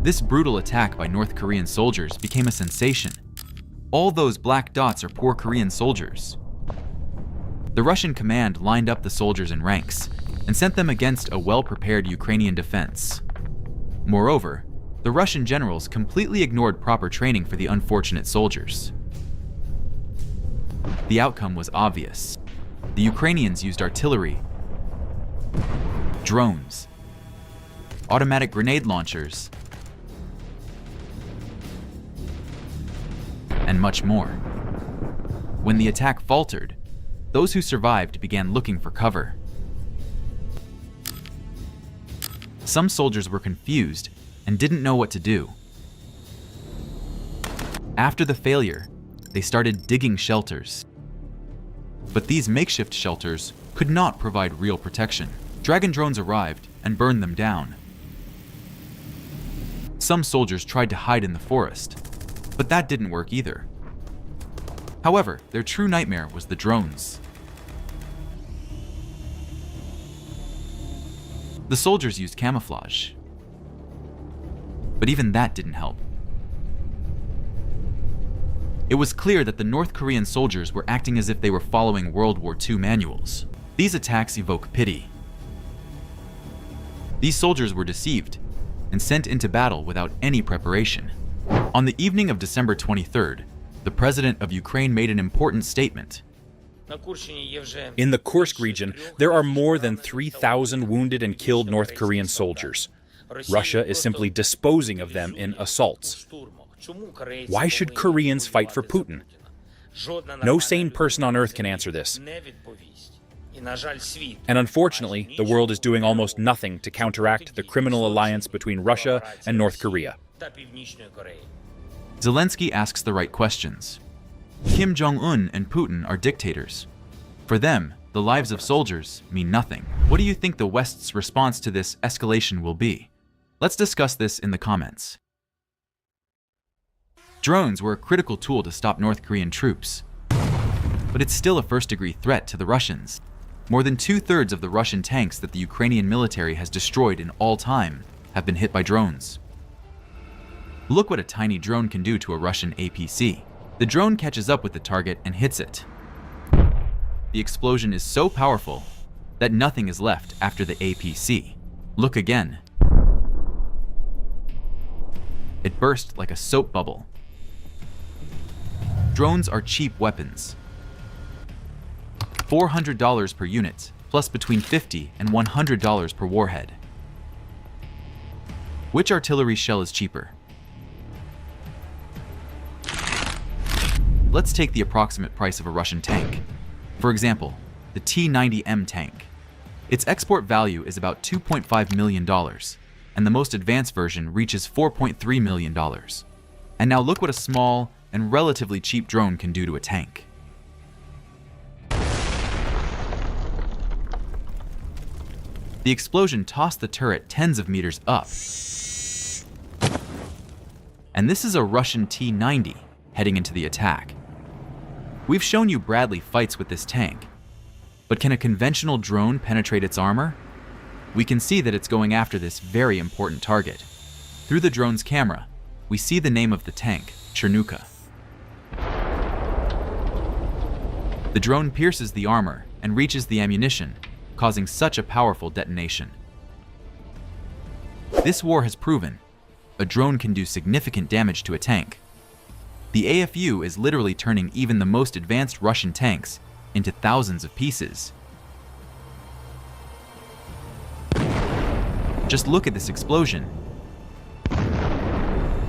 This brutal attack by North Korean soldiers became a sensation. All those black dots are poor Korean soldiers. The Russian command lined up the soldiers in ranks and sent them against a well-prepared Ukrainian defense. Moreover, the Russian generals completely ignored proper training for the unfortunate soldiers. The outcome was obvious. The Ukrainians used artillery, drones, automatic grenade launchers, and much more. When the attack faltered, those who survived began looking for cover. Some soldiers were confused and didn't know what to do. After the failure, they started digging shelters. But these makeshift shelters could not provide real protection. Dragon drones arrived and burned them down. Some soldiers tried to hide in the forest, but that didn't work either. However, their true nightmare was the drones. The soldiers used camouflage, but even that didn't help. It was clear that the North Korean soldiers were acting as if they were following World War II manuals. These attacks evoke pity. These soldiers were deceived and sent into battle without any preparation. On the evening of December 23rd, the president of Ukraine made an important statement. In the Kursk region, there are more than 3,000 wounded and killed North Korean soldiers. Russia is simply disposing of them in assaults. Why should Koreans fight for Putin? No sane person on earth can answer this. And unfortunately, the world is doing almost nothing to counteract the criminal alliance between Russia and North Korea. Zelensky asks the right questions. Kim Jong-un and Putin are dictators. For them, the lives of soldiers mean nothing. What do you think the West's response to this escalation will be? Let's discuss this in the comments. Drones were a critical tool to stop North Korean troops, but it's still a first-degree threat to the Russians. More than 2/3 of the Russian tanks that the Ukrainian military has destroyed in all time have been hit by drones. Look what a tiny drone can do to a Russian APC. The drone catches up with the target and hits it. The explosion is so powerful that nothing is left after the APC. Look again. It burst like a soap bubble. Drones are cheap weapons. $400 per unit, plus between $50 and $100 per warhead. Which artillery shell is cheaper? Let's take the approximate price of a Russian tank. For example, the T-90M tank. Its export value is about $2.5 million, and the most advanced version reaches $4.3 million. And now look what a small and relatively cheap drone can do to a tank. The explosion tossed the turret tens of meters up. And this is a Russian T-90 heading into the attack. We've shown you Bradley fights with this tank, but can a conventional drone penetrate its armor? We can see that it's going after this very important target. Through the drone's camera, we see the name of the tank, Chernuka. The drone pierces the armor and reaches the ammunition, causing such a powerful detonation. This war has proven a drone can do significant damage to a tank. The AFU is literally turning even the most advanced Russian tanks into thousands of pieces. Just look at this explosion.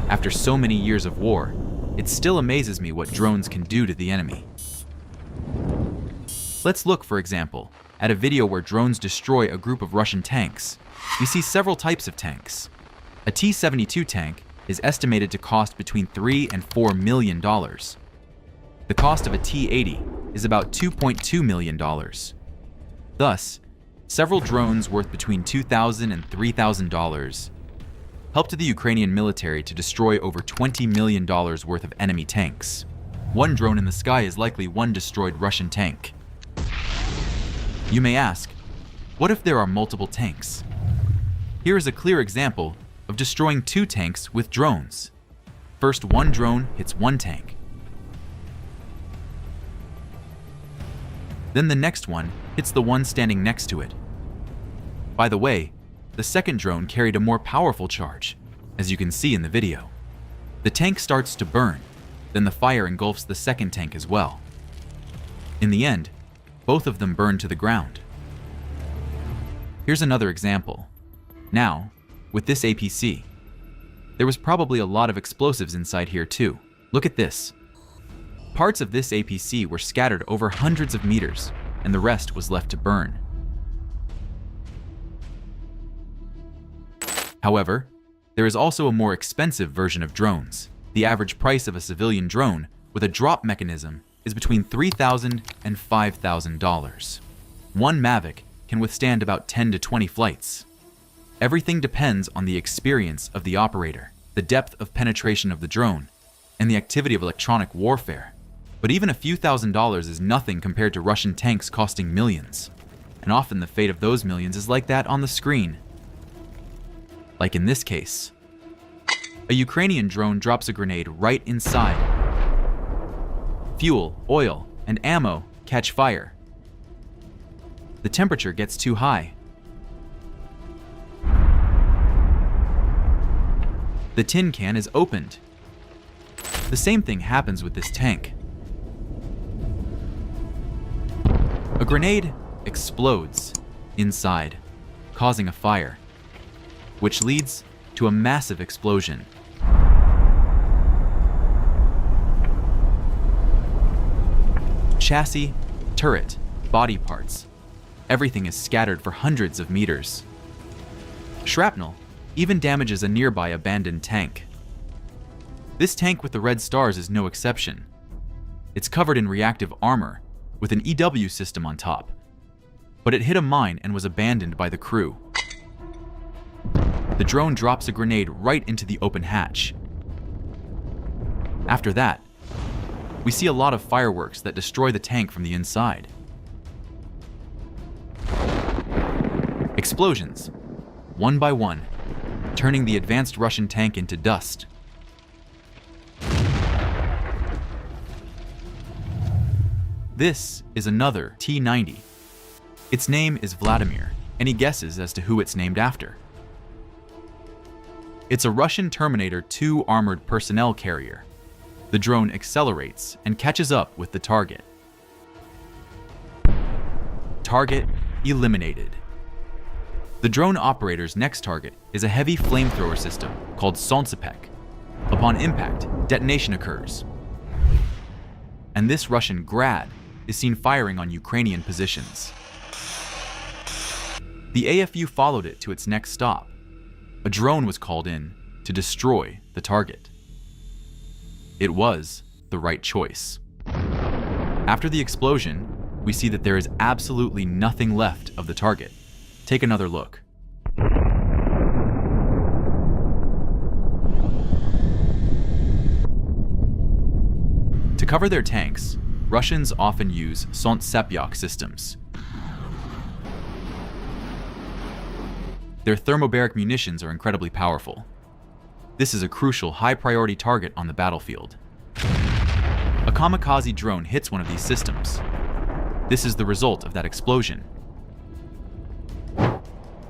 After so many years of war, it still amazes me what drones can do to the enemy. Let's look, for example, at a video where drones destroy a group of Russian tanks. You see several types of tanks. A T-72 tank is estimated to cost between $3 and $4 million. The cost of a T-80 is about $2.2 million. Thus, several drones worth between $2,000 and $3,000 helped the Ukrainian military to destroy over $20 million worth of enemy tanks. One drone in the sky is likely one destroyed Russian tank. You may ask, what if there are multiple tanks? Here is a clear example of of destroying 2 tanks with drones. First, one drone hits one tank. Then the next one hits the one standing next to it. By the way, the second drone carried a more powerful charge, as you can see in the video. The tank starts to burn, then the fire engulfs the second tank as well. In the end, both of them burn to the ground. Here's another example. Now, with this APC, there was probably a lot of explosives inside here too. Look at this. Parts of this APC were scattered over hundreds of meters, and the rest was left to burn. However, there is also a more expensive version of drones. The average price of a civilian drone with a drop mechanism is between $3,000 and $5,000. One Mavic can withstand about 10 to 20 flights. Everything depends on the experience of the operator, the depth of penetration of the drone, and the activity of electronic warfare. But even a few $1,000s is nothing compared to Russian tanks costing millions. And often the fate of those millions is like that on the screen. Like in this case. A Ukrainian drone drops a grenade right inside. Fuel, oil, and ammo catch fire. The temperature gets too high. The tin can is opened. The same thing happens with this tank. A grenade explodes inside, causing a fire, which leads to a massive explosion. Chassis, turret, body parts, everything is scattered for hundreds of meters. Shrapnel even damages a nearby abandoned tank. This tank with the red stars is no exception. It's covered in reactive armor with an EW system on top, but it hit a mine and was abandoned by the crew. The drone drops a grenade right into the open hatch. After that, we see a lot of fireworks that destroy the tank from the inside. Explosions, one by one, turning the advanced Russian tank into dust. This is another T-90. Its name is Vladimir. Any guesses as to who it's named after? It's a Russian Terminator 2 armored personnel carrier. The drone accelerates and catches up with the target. Target eliminated. The drone operator's next target is a heavy flamethrower system called zelenskyy. Upon impact, detonation occurs. And this Russian Grad is seen firing on Ukrainian positions. The AFU followed it to its next stop. A drone was called in to destroy the target. It was the right choice. After the explosion, we see that there is absolutely nothing left of the target. Take another look. To cover their tanks, Russians often use zelenskyy systems. Their thermobaric munitions are incredibly powerful. This is a crucial, high-priority target on the battlefield. A kamikaze drone hits one of these systems. This is the result of that explosion.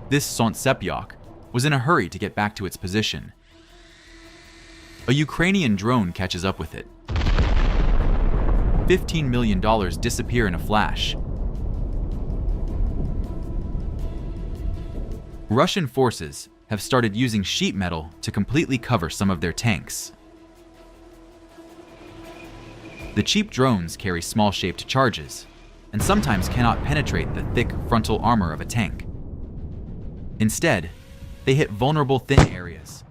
This zelenskyy was in a hurry to get back to its position. A Ukrainian drone catches up with it. $15 million disappear in a flash. Russian forces have started using sheet metal to completely cover some of their tanks. The cheap drones carry small-shaped charges, and sometimes cannot penetrate the thick frontal armor of a tank. Instead, they hit vulnerable thin areas,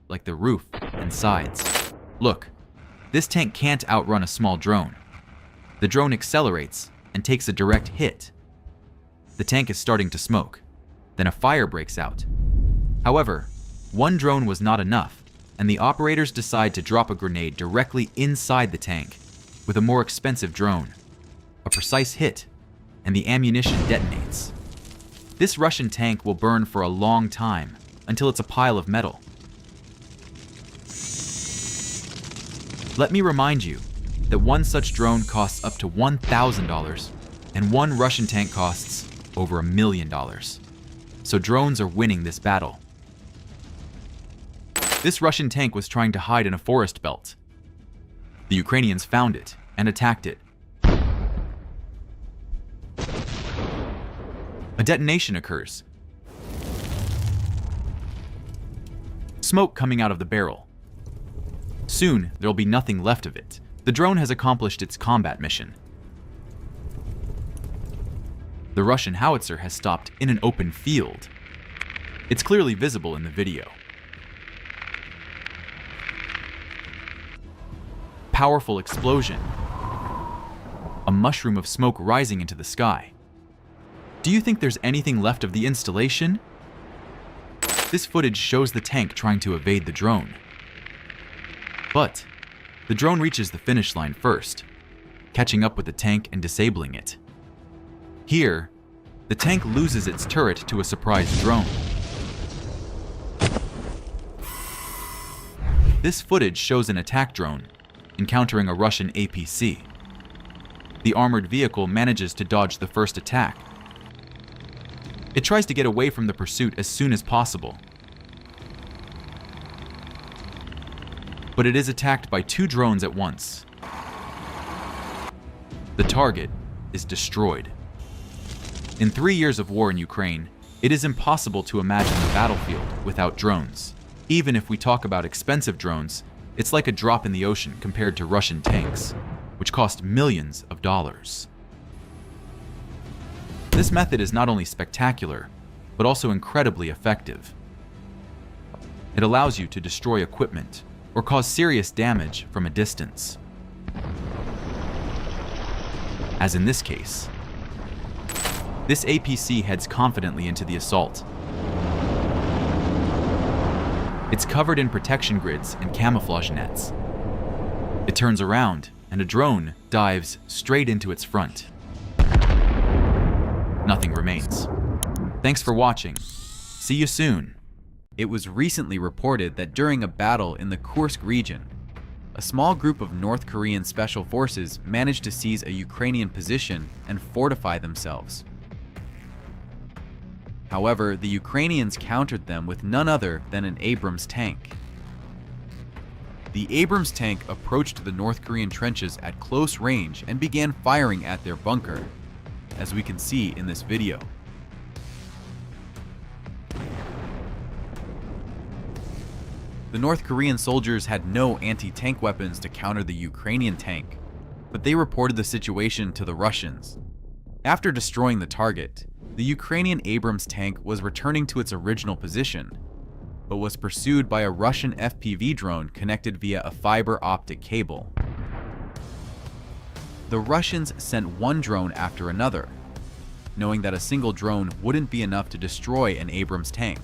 like the roof and sides. Look, this tank can't outrun a small drone. The drone accelerates and takes a direct hit. The tank is starting to smoke. Then a fire breaks out. However, one drone was not enough, and the operators decide to drop a grenade directly inside the tank with a more expensive drone. A precise hit, and the ammunition detonates. This Russian tank will burn for a long time, until it's a pile of metal. Let me remind you that one such drone costs up to $1,000, and one Russian tank costs over $1 million. So drones are winning this battle. This Russian tank was trying to hide in a forest belt. The Ukrainians found it and attacked it. A detonation occurs. Smoke coming out of the barrel. Soon, there'll be nothing left of it. The drone has accomplished its combat mission. The Russian howitzer has stopped in an open field. It's clearly visible in the video. Powerful explosion. A mushroom of smoke rising into the sky. Do you think there's anything left of the installation? This footage shows the tank trying to evade the drone. But the drone reaches the finish line first, catching up with the tank and disabling it. Here, the tank loses its turret to a surprise drone. This footage shows an attack drone encountering a Russian APC. The armored vehicle manages to dodge the first attack. It tries to get away from the pursuit as soon as possible. But it is attacked by two drones at once. The target is destroyed. In 3 years of war in Ukraine, it is impossible to imagine the battlefield without drones. Even if we talk about expensive drones, it's like a drop in the ocean compared to Russian tanks, which cost millions of dollars. This method is not only spectacular, but also incredibly effective. It allows you to destroy equipment or cause serious damage from a distance. As in this case, this APC heads confidently into the assault. It's covered in protection grids and camouflage nets. It turns around, and a drone dives straight into its front. Nothing remains. Thanks for watching. See you soon. It was recently reported that during a battle in the Kursk region, a small group of North Korean special forces managed to seize a Ukrainian position and fortify themselves. However, the Ukrainians countered them with none other than an Abrams tank. The Abrams tank approached the North Korean trenches at close range and began firing at their bunker, as we can see in this video. The North Korean soldiers had no anti-tank weapons to counter the Ukrainian tank, but they reported the situation to the Russians. After destroying the target, the Ukrainian Abrams tank was returning to its original position, but was pursued by a Russian FPV drone connected via a fiber optic cable. The Russians sent one drone after another, knowing that a single drone wouldn't be enough to destroy an Abrams tank.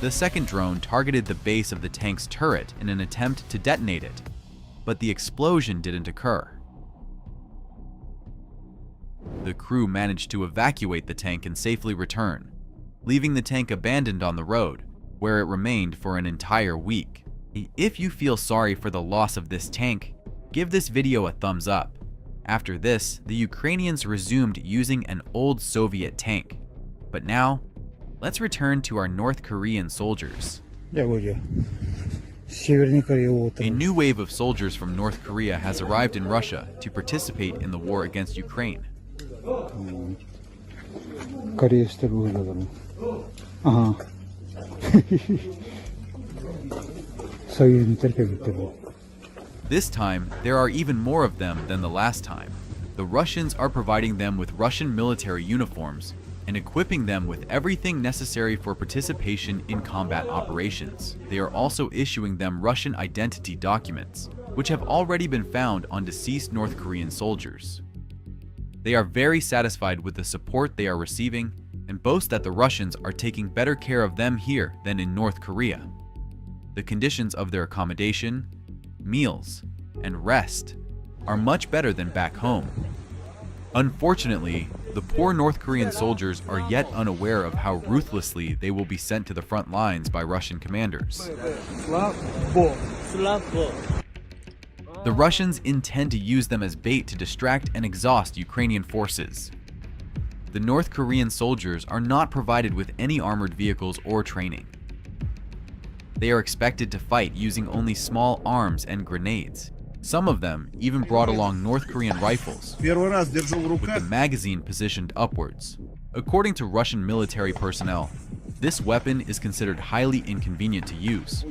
The second drone targeted the base of the tank's turret in an attempt to detonate it, but the explosion didn't occur. The crew managed to evacuate the tank and safely return, leaving the tank abandoned on the road, where it remained for an entire week. If you feel sorry for the loss of this tank, give this video a thumbs up. After this, the Ukrainians resumed using an old Soviet tank. But now, let's return to our North Korean soldiers. A new wave of soldiers from North Korea has arrived in Russia to participate in the war against Ukraine. This time, there are even more of them than the last time. The Russians are providing them with Russian military uniforms and equipping them with everything necessary for participation in combat operations. They are also issuing them Russian identity documents, which have already been found on deceased North Korean soldiers. They are very satisfied with the support they are receiving and boast that the Russians are taking better care of them here than in North Korea. The conditions of their accommodation, meals, and rest are much better than back home. Unfortunately, The poor North Korean soldiers are yet unaware of how ruthlessly they will be sent to the front lines by Russian commanders. The Russians intend to use them as bait to distract and exhaust Ukrainian forces. The North Korean soldiers are not provided with any armored vehicles or training. They are expected to fight using only small arms and grenades. Some of them even brought along North Korean rifles, with the magazine positioned upwards. According to Russian military personnel, this weapon is considered highly inconvenient to use.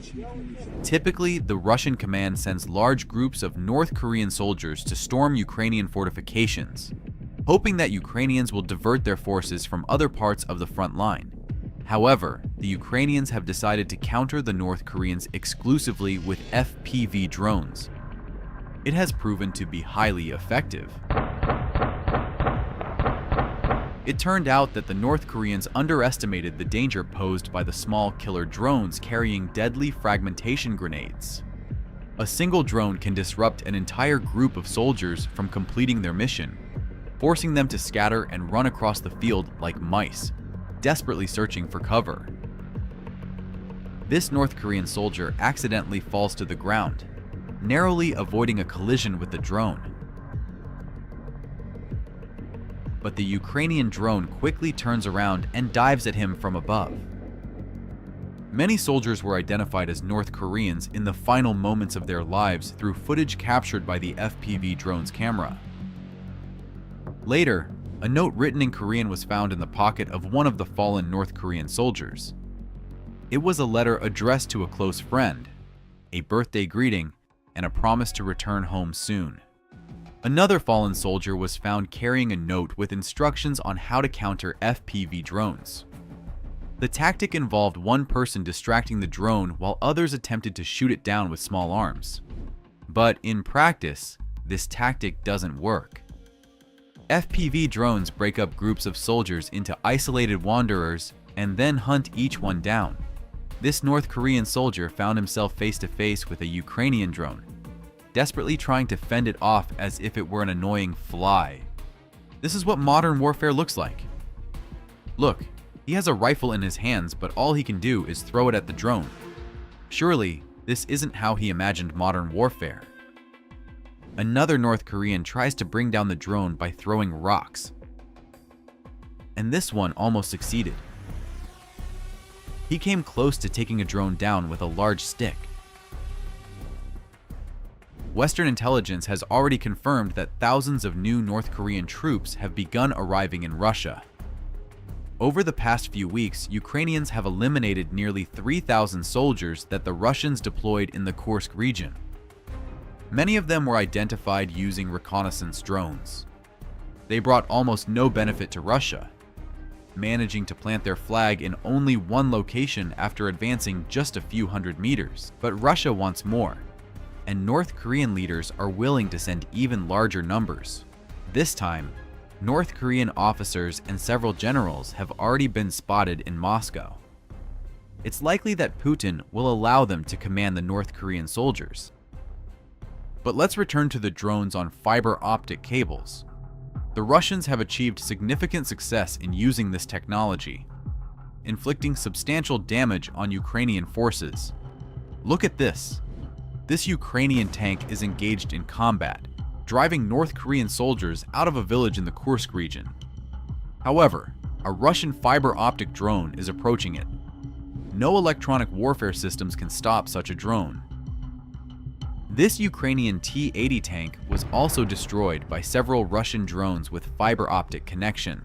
Typically, the Russian command sends large groups of North Korean soldiers to storm Ukrainian fortifications, hoping that Ukrainians will divert their forces from other parts of the front line. However, the Ukrainians have decided to counter the North Koreans exclusively with FPV drones. It has proven to be highly effective. It turned out that the North Koreans underestimated the danger posed by the small killer drones carrying deadly fragmentation grenades. A single drone can disrupt an entire group of soldiers from completing their mission, forcing them to scatter and run across the field like mice, desperately searching for cover. This North Korean soldier accidentally falls to the ground, narrowly avoiding a collision with the drone. But the Ukrainian drone quickly turns around and dives at him from above. Many soldiers were identified as North Koreans in the final moments of their lives through footage captured by the FPV drone's camera. Later, a note written in Korean was found in the pocket of one of the fallen North Korean soldiers. It was a letter addressed to a close friend, a birthday greeting, and a promise to return home soon. Another fallen soldier was found carrying a note with instructions on how to counter FPV drones. The tactic involved one person distracting the drone while others attempted to shoot it down with small arms. But in practice, this tactic doesn't work. FPV drones break up groups of soldiers into isolated wanderers and then hunt each one down. This North Korean soldier found himself face to face with a Ukrainian drone, desperately trying to fend it off as if it were an annoying fly. This is what modern warfare looks like. Look, he has a rifle in his hands, but all he can do is throw it at the drone. Surely, this isn't how he imagined modern warfare. Another North Korean tries to bring down the drone by throwing rocks. And this one almost succeeded. He came close to taking a drone down with a large stick. Western intelligence has already confirmed that thousands of new North Korean troops have begun arriving in Russia. Over the past few weeks, Ukrainians have eliminated nearly 3,000 soldiers that the Russians deployed in the Kursk region. Many of them were identified using reconnaissance drones. They brought almost no benefit to Russia, managing to plant their flag in only one location after advancing just a few hundred meters. But Russia wants more, and North Korean leaders are willing to send even larger numbers. This time, North Korean officers and several generals have already been spotted in Moscow. It's likely that Putin will allow them to command the North Korean soldiers. But let's return to the drones on fiber optic cables. The Russians have achieved significant success in using this technology, inflicting substantial damage on Ukrainian forces. Look at this. This Ukrainian tank is engaged in combat, driving North Korean soldiers out of a village in the Kursk region. However, a Russian fiber optic drone is approaching it. No electronic warfare systems can stop such a drone. This Ukrainian T-80 tank was also destroyed by several Russian drones with fiber optic connection.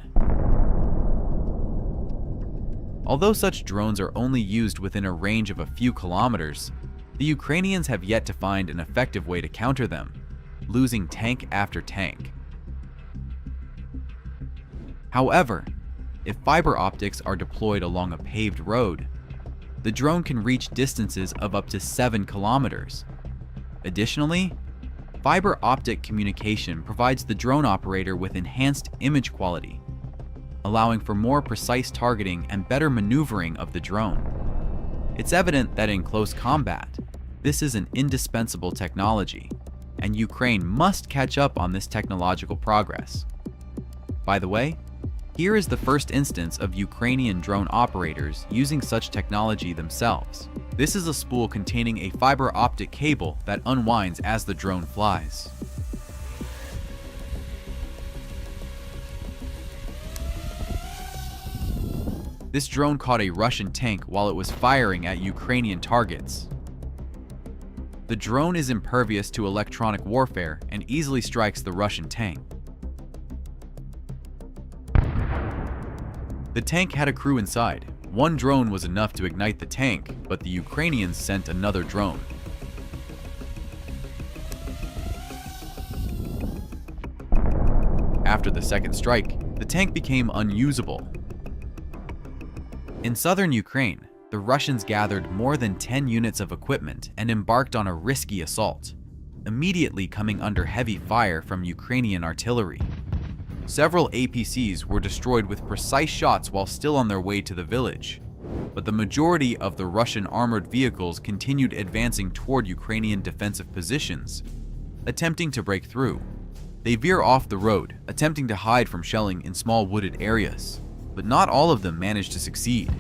Although such drones are only used within a range of a few kilometers, the Ukrainians have yet to find an effective way to counter them, losing tank after tank. However, if fiber optics are deployed along a paved road, the drone can reach distances of up to 7 kilometers. Additionally, fiber optic communication provides the drone operator with enhanced image quality, allowing for more precise targeting and better maneuvering of the drone. It's evident that in close combat, this is an indispensable technology, and Ukraine must catch up on this technological progress. By the way, Here is the first instance of Ukrainian drone operators using such technology themselves. This is a spool containing a fiber optic cable that unwinds as the drone flies. This drone caught a Russian tank while it was firing at Ukrainian targets. The drone is impervious to electronic warfare and easily strikes the Russian tank. The tank had a crew inside. One drone was enough to ignite the tank, but the Ukrainians sent another drone. After the second strike, the tank became unusable. In southern Ukraine, the Russians gathered more than 10 units of equipment and embarked on a risky assault, immediately coming under heavy fire from Ukrainian artillery. Several APCs were destroyed with precise shots while still on their way to the village, but the majority of the Russian armored vehicles continued advancing toward Ukrainian defensive positions, attempting to break through. They veer off the road, attempting to hide from shelling in small wooded areas, but not all of them managed to succeed.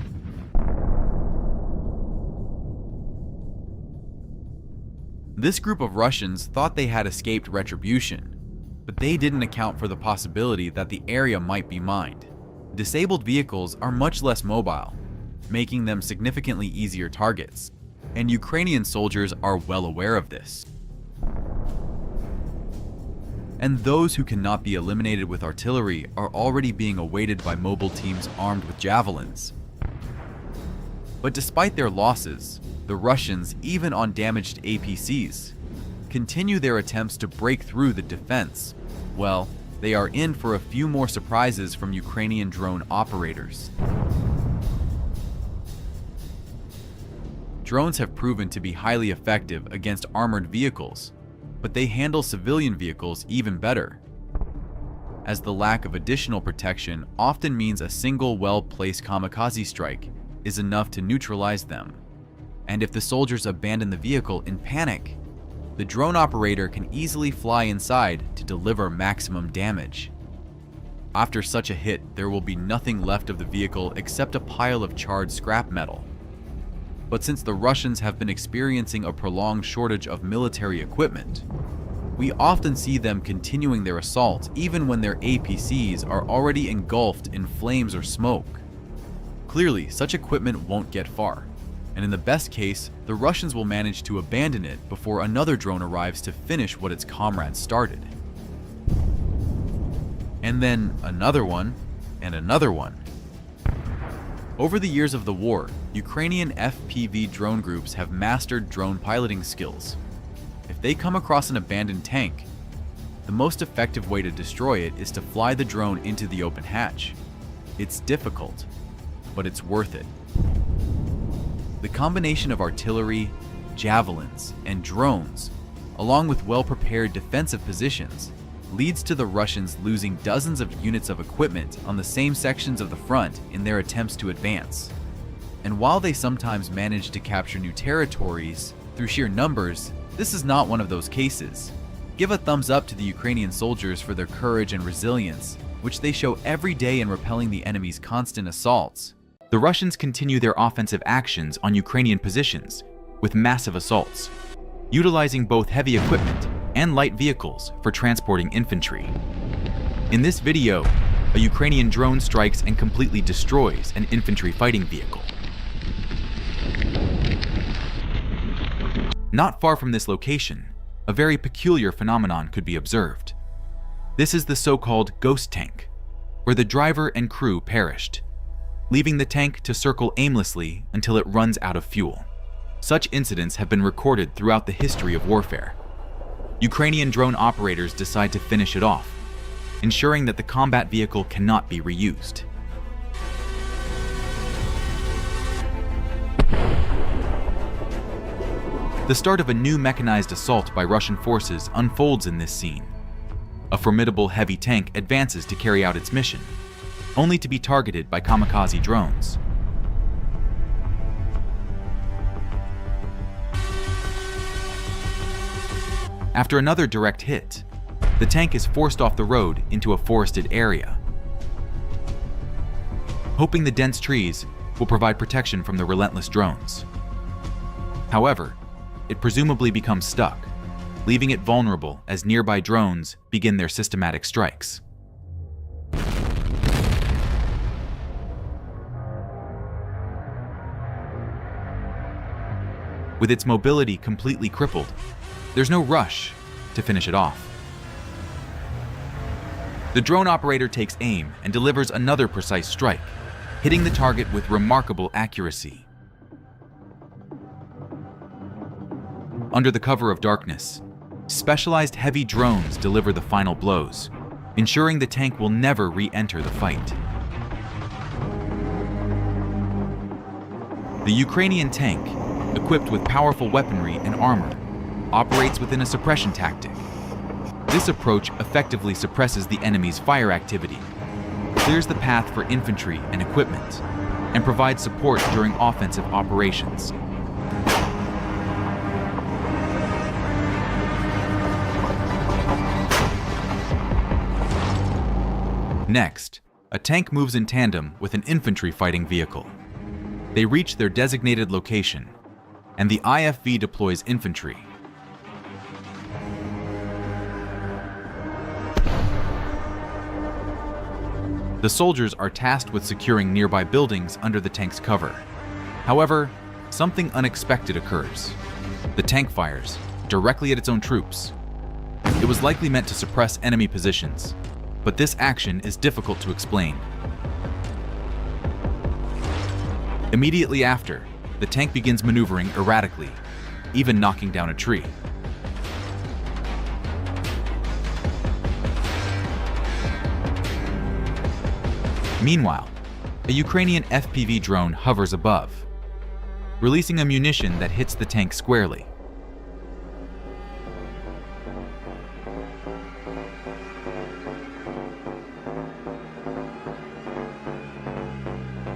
This group of Russians thought they had escaped retribution, but they didn't account for the possibility that the area might be mined. Disabled vehicles are much less mobile, making them significantly easier targets, and Ukrainian soldiers are well aware of this. And those who cannot be eliminated with artillery are already being awaited by mobile teams armed with javelins. But despite their losses, the Russians, even on damaged APCs, continue their attempts to break through the defense. Well, they are in for a few more surprises from Ukrainian drone operators. Drones have proven to be highly effective against armored vehicles, but they handle civilian vehicles even better, as the lack of additional protection often means a single well-placed kamikaze strike is enough to neutralize them. And if the soldiers abandon the vehicle in panic, the drone operator can easily fly inside to deliver maximum damage. After such a hit, there will be nothing left of the vehicle except a pile of charred scrap metal. But since the Russians have been experiencing a prolonged shortage of military equipment, we often see them continuing their assault even when their APCs are already engulfed in flames or smoke. Clearly, such equipment won't get far, and in the best case, the Russians will manage to abandon it before another drone arrives to finish what its comrades started. And then another one, and another one. Over the years of the war, Ukrainian FPV drone groups have mastered drone piloting skills. If they come across an abandoned tank, the most effective way to destroy it is to fly the drone into the open hatch. It's difficult, but it's worth it. The combination of artillery, javelins, and drones, along with well-prepared defensive positions, leads to the Russians losing dozens of units of equipment on the same sections of the front in their attempts to advance. And while they sometimes manage to capture new territories through sheer numbers, this is not one of those cases. Give a thumbs up to the Ukrainian soldiers for their courage and resilience, which they show every day in repelling the enemy's constant assaults. The Russians continue their offensive actions on Ukrainian positions with massive assaults, utilizing both heavy equipment and light vehicles for transporting infantry. In this video, a Ukrainian drone strikes and completely destroys an infantry fighting vehicle. Not far from this location, a very peculiar phenomenon could be observed. This is the so-called ghost tank, where the driver and crew perished, leaving the tank to circle aimlessly until it runs out of fuel. Such incidents have been recorded throughout the history of warfare. Ukrainian drone operators decide to finish it off, ensuring that the combat vehicle cannot be reused. The start of a new mechanized assault by Russian forces unfolds in this scene. A formidable heavy tank advances to carry out its mission, only to be targeted by kamikaze drones. After another direct hit, the tank is forced off the road into a forested area. hoping the dense trees will provide protection from the relentless drones. However, it presumably becomes stuck, leaving it vulnerable as nearby drones begin their systematic strikes. With its mobility completely crippled, there's no rush to finish it off. The drone operator takes aim and delivers another precise strike, hitting the target with remarkable accuracy. Under the cover of darkness, specialized heavy drones deliver the final blows, ensuring the tank will never re-enter the fight. The Ukrainian tank, equipped with powerful weaponry and armor, operates within a suppression tactic. This approach effectively suppresses the enemy's fire activity, clears the path for infantry and equipment, and provides support during offensive operations. Next, a tank moves in tandem with an infantry fighting vehicle. They reach their designated location, and the IFV deploys infantry. The soldiers are tasked with securing nearby buildings under the tank's cover. However, something unexpected occurs. The tank fires directly at its own troops. It was likely meant to suppress enemy positions, but this action is difficult to explain. Immediately after, the tank begins maneuvering erratically, even knocking down a tree. Meanwhile, a Ukrainian FPV drone hovers above, releasing a munition that hits the tank squarely.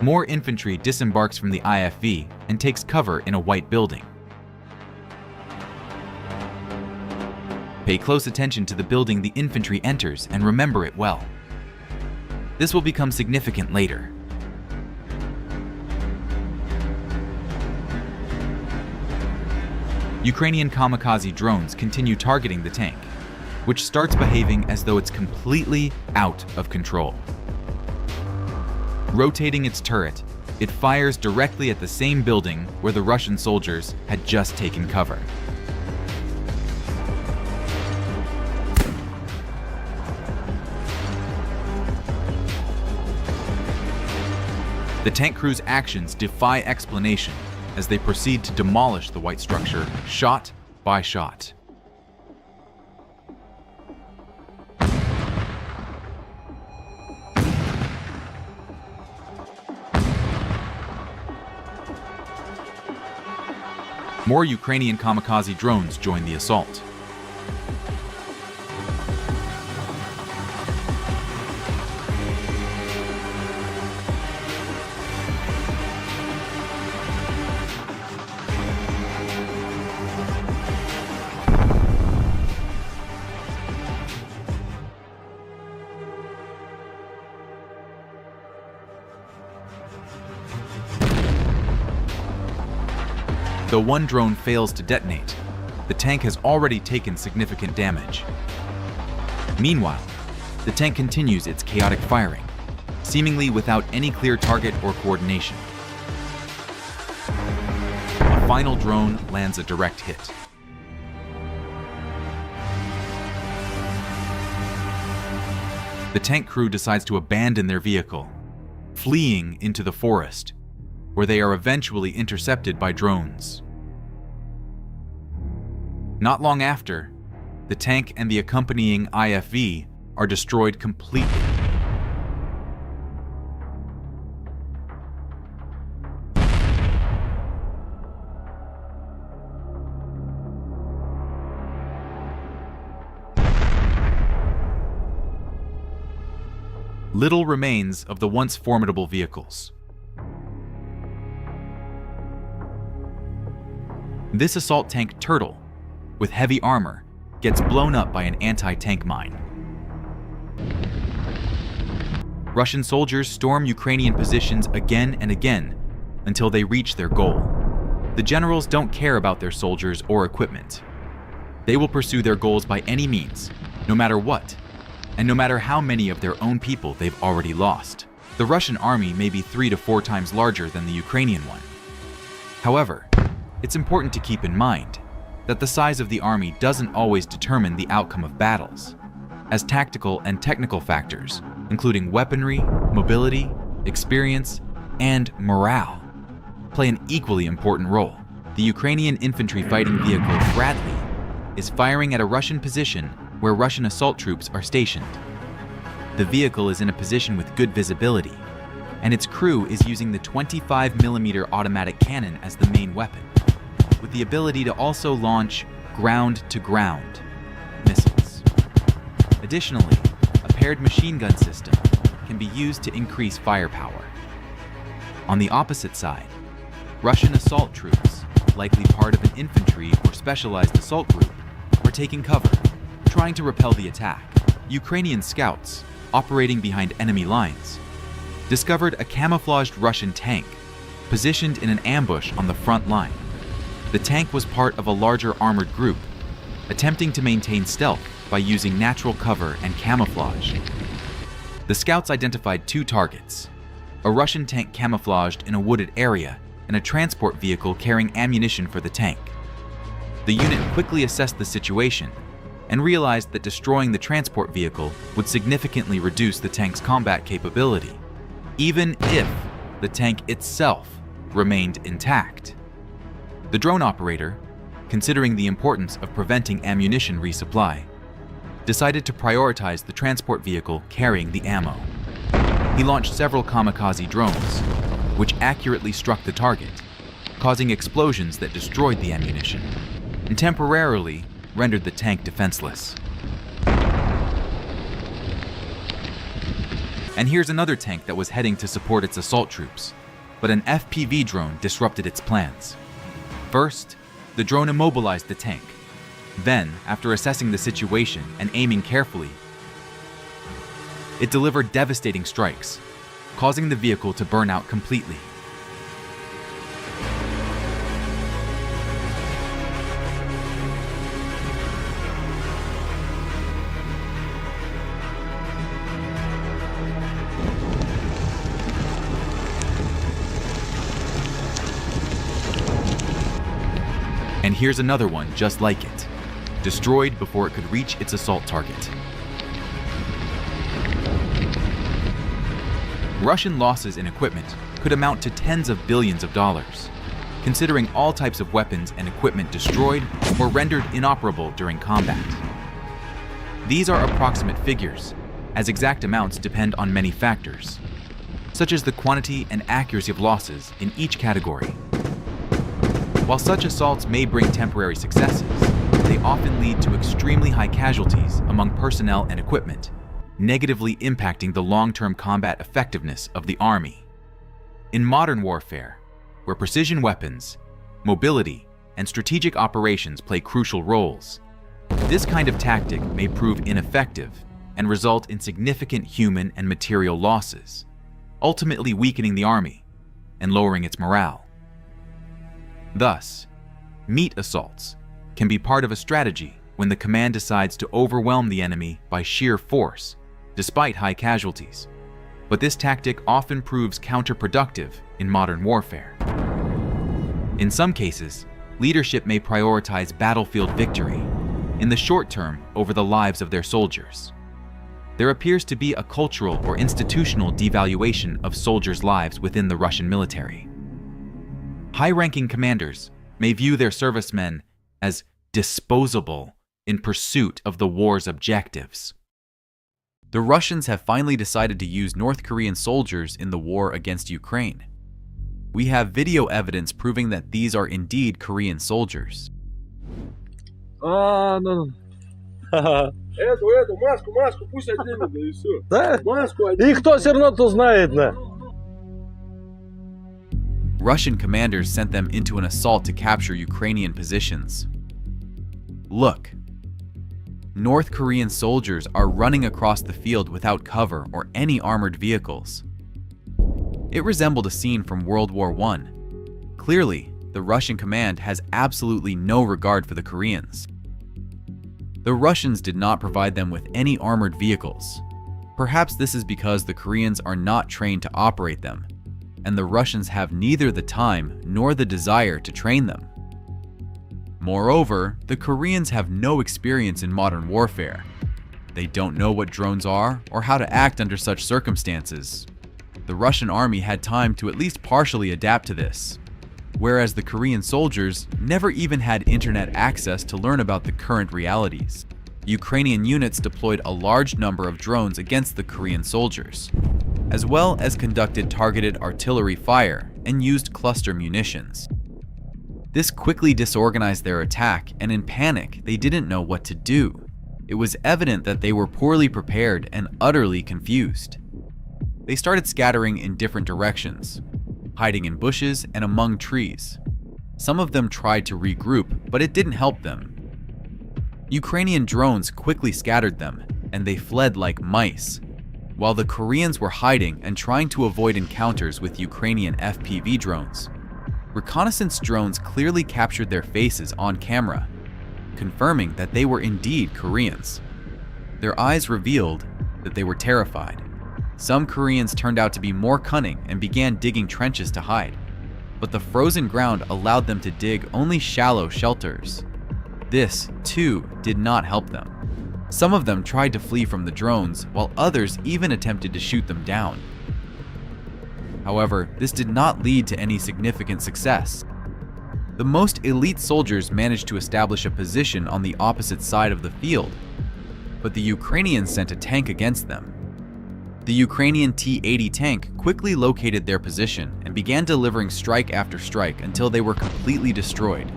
More infantry disembarks from the IFV and takes cover in a white building. Pay close attention to the building the infantry enters and remember it well. This will become significant later. Ukrainian kamikaze drones continue targeting the tank, which starts behaving as though it's completely out of control. Rotating its turret, it fires directly at the same building where the Russian soldiers had just taken cover. The tank crew's actions defy explanation as they proceed to demolish the white structure shot by shot. More Ukrainian kamikaze drones join the assault. Though one drone fails to detonate, the tank has already taken significant damage. Meanwhile, the tank continues its chaotic firing, seemingly without any clear target or coordination. A final drone lands a direct hit. The tank crew decides to abandon their vehicle, fleeing into the forest, where they are eventually intercepted by drones. Not long after, the tank and the accompanying IFV are destroyed completely. Little remains of the once formidable vehicles. This assault tank Turtle, with heavy armor, gets blown up by an anti-tank mine. Russian soldiers storm Ukrainian positions again and again until they reach their goal. The generals don't care about their soldiers or equipment. They will pursue their goals by any means, no matter what, and no matter how many of their own people they've already lost. The Russian army may be 3 to 4 times larger than the Ukrainian one. However, it's important to keep in mind that the size of the army doesn't always determine the outcome of battles, as tactical and technical factors, including weaponry, mobility, experience, and morale, play an equally important role. The Ukrainian infantry fighting vehicle Bradley is firing at a Russian position where Russian assault troops are stationed. The vehicle is in a position with good visibility, and its crew is using the 25mm automatic cannon as the main weapon, with the ability to also launch ground-to-ground missiles. Additionally, a paired machine gun system can be used to increase firepower. On the opposite side, Russian assault troops, likely part of an infantry or specialized assault group, are taking cover, trying to repel the attack. Ukrainian scouts, operating behind enemy lines, discovered a camouflaged Russian tank positioned in an ambush on the front line. The tank was part of a larger armored group, attempting to maintain stealth by using natural cover and camouflage. The scouts identified 2 targets: a Russian tank camouflaged in a wooded area and a transport vehicle carrying ammunition for the tank. The unit quickly assessed the situation and realized that destroying the transport vehicle would significantly reduce the tank's combat capability, even if the tank itself remained intact. The drone operator, considering the importance of preventing ammunition resupply, decided to prioritize the transport vehicle carrying the ammo. He launched several kamikaze drones, which accurately struck the target, causing explosions that destroyed the ammunition and temporarily rendered the tank defenseless. And here's another tank that was heading to support its assault troops, but an FPV drone disrupted its plans. First, the drone immobilized the tank. Then, after assessing the situation and aiming carefully, it delivered devastating strikes, causing the vehicle to burn out completely. And here's another one just like it, destroyed before it could reach its assault target. Russian losses in equipment could amount to tens of billions of dollars, considering all types of weapons and equipment destroyed or rendered inoperable during combat. These are approximate figures, as exact amounts depend on many factors, such as the quantity and accuracy of losses in each category. While such assaults may bring temporary successes, they often lead to extremely high casualties among personnel and equipment, negatively impacting the long-term combat effectiveness of the army. In modern warfare, where precision weapons, mobility, and strategic operations play crucial roles, this kind of tactic may prove ineffective and result in significant human and material losses, ultimately weakening the army and lowering its morale. Thus, meat assaults can be part of a strategy when the command decides to overwhelm the enemy by sheer force, despite high casualties. But this tactic often proves counterproductive in modern warfare. In some cases, leadership may prioritize battlefield victory in the short term over the lives of their soldiers. There appears to be a cultural or institutional devaluation of soldiers' lives within the Russian military. High-ranking commanders may view their servicemen as disposable in pursuit of the war's objectives. The Russians have finally decided to use North Korean soldiers in the war against Ukraine. We have video evidence proving that these are indeed Korean soldiers. Эту, маску, пусть отдельно, да и все. Да? Маску И кто все равно-то знает, да? Russian commanders sent them into an assault to capture Ukrainian positions. Look. North Korean soldiers are running across the field without cover or any armored vehicles. It resembled a scene from World War I. Clearly, the Russian command has absolutely no regard for the Koreans. The Russians did not provide them with any armored vehicles. Perhaps this is because the Koreans are not trained to operate them, and the Russians have neither the time nor the desire to train them. Moreover, the Koreans have no experience in modern warfare. They don't know what drones are or how to act under such circumstances. The Russian army had time to at least partially adapt to this, whereas the Korean soldiers never even had internet access to learn about the current realities. Ukrainian units deployed a large number of drones against the Korean soldiers, as well as conducted targeted artillery fire and used cluster munitions. This quickly disorganized their attack, and in panic, they didn't know what to do. It was evident that they were poorly prepared and utterly confused. They started scattering in different directions, hiding in bushes and among trees. Some of them tried to regroup, but it didn't help them. Ukrainian drones quickly scattered them, and they fled like mice, while the Koreans were hiding and trying to avoid encounters with Ukrainian FPV drones. Reconnaissance drones clearly captured their faces on camera, confirming that they were indeed Koreans. Their eyes revealed that they were terrified. Some Koreans turned out to be more cunning and began digging trenches to hide, but the frozen ground allowed them to dig only shallow shelters. This, too, did not help them. Some of them tried to flee from the drones, while others even attempted to shoot them down. However, this did not lead to any significant success. The most elite soldiers managed to establish a position on the opposite side of the field, but the Ukrainians sent a tank against them. The Ukrainian T-80 tank quickly located their position and began delivering strike after strike until they were completely destroyed.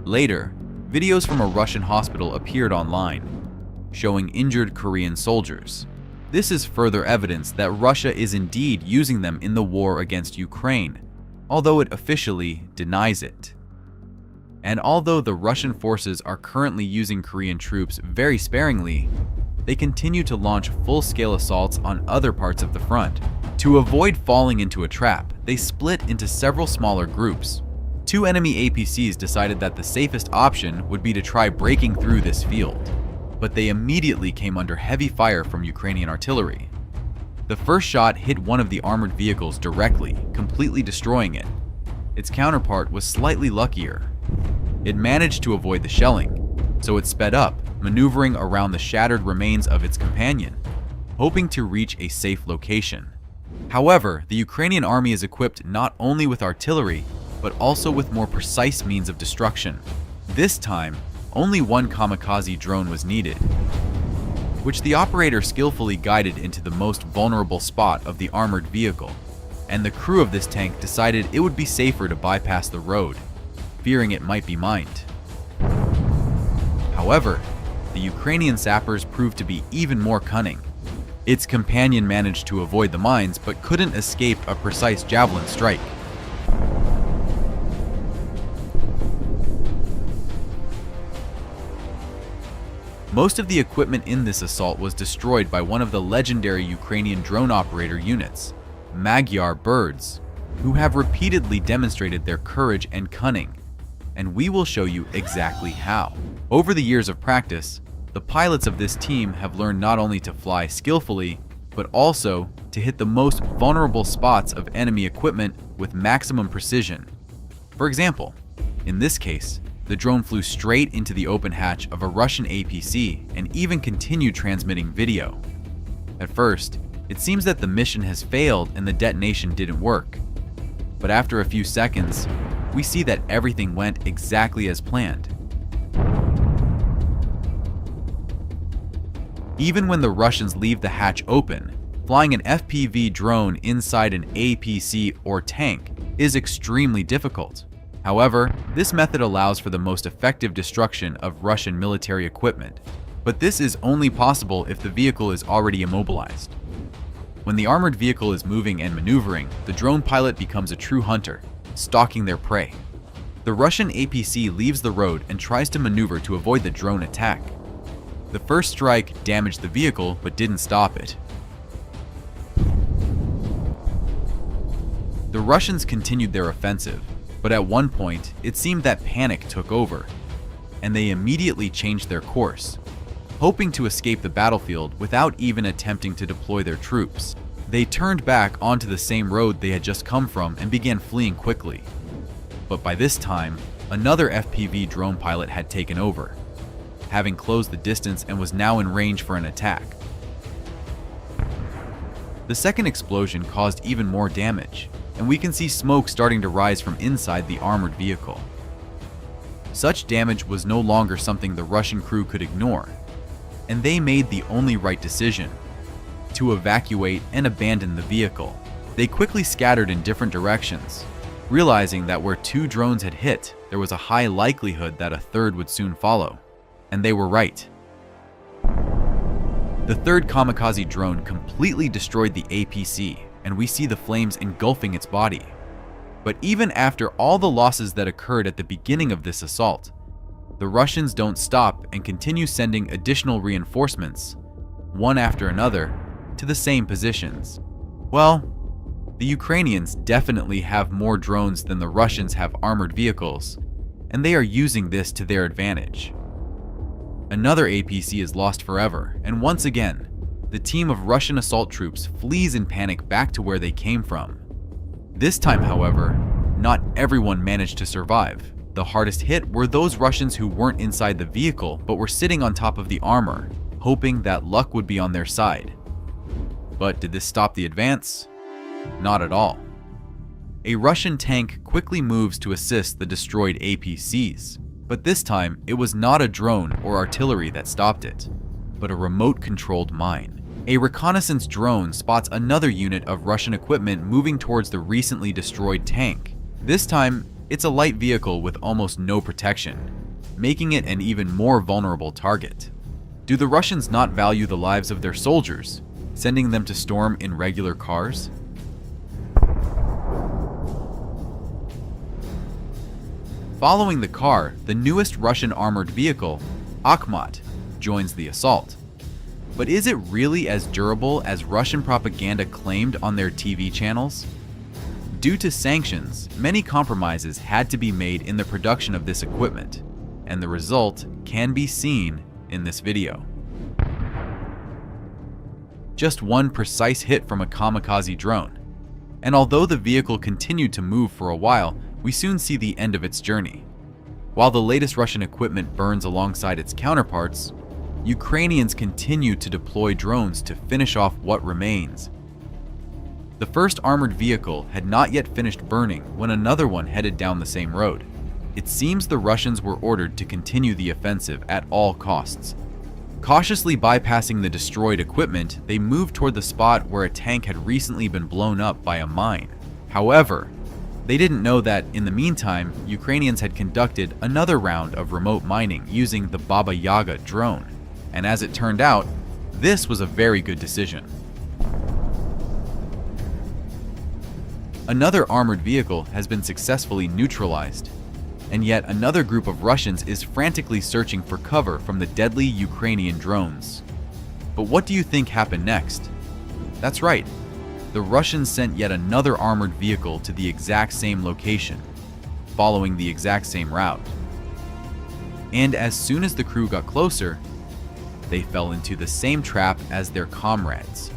Later, videos from a Russian hospital appeared online, showing injured Korean soldiers. This is further evidence that Russia is indeed using them in the war against Ukraine, although it officially denies it. And although the Russian forces are currently using Korean troops very sparingly, they continue to launch full-scale assaults on other parts of the front. To avoid falling into a trap, they split into several smaller groups. Two enemy APCs decided that the safest option would be to try breaking through this field, but they immediately came under heavy fire from Ukrainian artillery. The first shot hit one of the armored vehicles directly, completely destroying it. Its counterpart was slightly luckier. It managed to avoid the shelling, so it sped up, maneuvering around the shattered remains of its companion, hoping to reach a safe location. However, the Ukrainian army is equipped not only with artillery, but also with more precise means of destruction. This time, only one kamikaze drone was needed, which the operator skillfully guided into the most vulnerable spot of the armored vehicle, and the crew of this tank decided it would be safer to bypass the road, fearing it might be mined. However, the Ukrainian sappers proved to be even more cunning. Its companion managed to avoid the mines but couldn't escape a precise javelin strike. Most of the equipment in this assault was destroyed by one of the legendary Ukrainian drone operator units, Magyar birds, who have repeatedly demonstrated their courage and cunning, and we will show you exactly how. Over the years of practice, the pilots of this team have learned not only to fly skillfully, but also to hit the most vulnerable spots of enemy equipment with maximum precision. For example, in this case, the drone flew straight into the open hatch of a Russian APC and even continued transmitting video. At first, it seems that the mission has failed and the detonation didn't work. But after a few seconds, we see that everything went exactly as planned. Even when the Russians leave the hatch open, flying an FPV drone inside an APC or tank is extremely difficult. However, this method allows for the most effective destruction of Russian military equipment, but this is only possible if the vehicle is already immobilized. When the armored vehicle is moving and maneuvering, the drone pilot becomes a true hunter, stalking their prey. The Russian APC leaves the road and tries to maneuver to avoid the drone attack. The first strike damaged the vehicle but didn't stop it. The Russians continued their offensive, but at one point it seemed that panic took over, and they immediately changed their course, hoping to escape the battlefield without even attempting to deploy their troops. They turned back onto the same road they had just come from and began fleeing quickly. But by this time, another FPV drone pilot had taken over, having closed the distance and was now in range for an attack. The second explosion caused even more damage, and we can see smoke starting to rise from inside the armored vehicle. Such damage was no longer something the Russian crew could ignore, and they made the only right decision: to evacuate and abandon the vehicle. They quickly scattered in different directions, realizing that where 2 drones had hit, there was a high likelihood that a third would soon follow. And they were right. The third kamikaze drone completely destroyed the APC, and we see the flames engulfing its body. But even after all the losses that occurred at the beginning of this assault, the Russians don't stop and continue sending additional reinforcements, one after another, to the same positions. Well, the Ukrainians definitely have more drones than the Russians have armored vehicles, and they are using this to their advantage. Another APC is lost forever, and once again, the team of Russian assault troops flees in panic back to where they came from. This time, however, not everyone managed to survive. The hardest hit were those Russians who weren't inside the vehicle but were sitting on top of the armor, hoping that luck would be on their side. But did this stop the advance? Not at all. A Russian tank quickly moves to assist the destroyed APCs, but this time it was not a drone or artillery that stopped it, but a remote-controlled mine. A reconnaissance drone spots another unit of Russian equipment moving towards the recently destroyed tank. This time, it's a light vehicle with almost no protection, making it an even more vulnerable target. Do the Russians not value the lives of their soldiers, sending them to storm in regular cars? Following the car, the newest Russian armored vehicle, Akhmat, joins the assault. But is it really as durable as Russian propaganda claimed on their TV channels? Due to sanctions, many compromises had to be made in the production of this equipment, and the result can be seen in this video. Just one precise hit from a kamikaze drone, and although the vehicle continued to move for a while, we soon see the end of its journey. While the latest Russian equipment burns alongside its counterparts, Ukrainians continue to deploy drones to finish off what remains. The first armored vehicle had not yet finished burning when another one headed down the same road. It seems the Russians were ordered to continue the offensive at all costs. Cautiously bypassing the destroyed equipment, they moved toward the spot where a tank had recently been blown up by a mine. However, they didn't know that, in the meantime, Ukrainians had conducted another round of remote mining using the Baba Yaga drone. And as it turned out, this was a very good decision. Another armored vehicle has been successfully neutralized, and yet another group of Russians is frantically searching for cover from the deadly Ukrainian drones. But what do you think happened next? That's right. The Russians sent yet another armored vehicle to the exact same location, following the exact same route. And as soon as the crew got closer, they fell into the same trap as their comrades.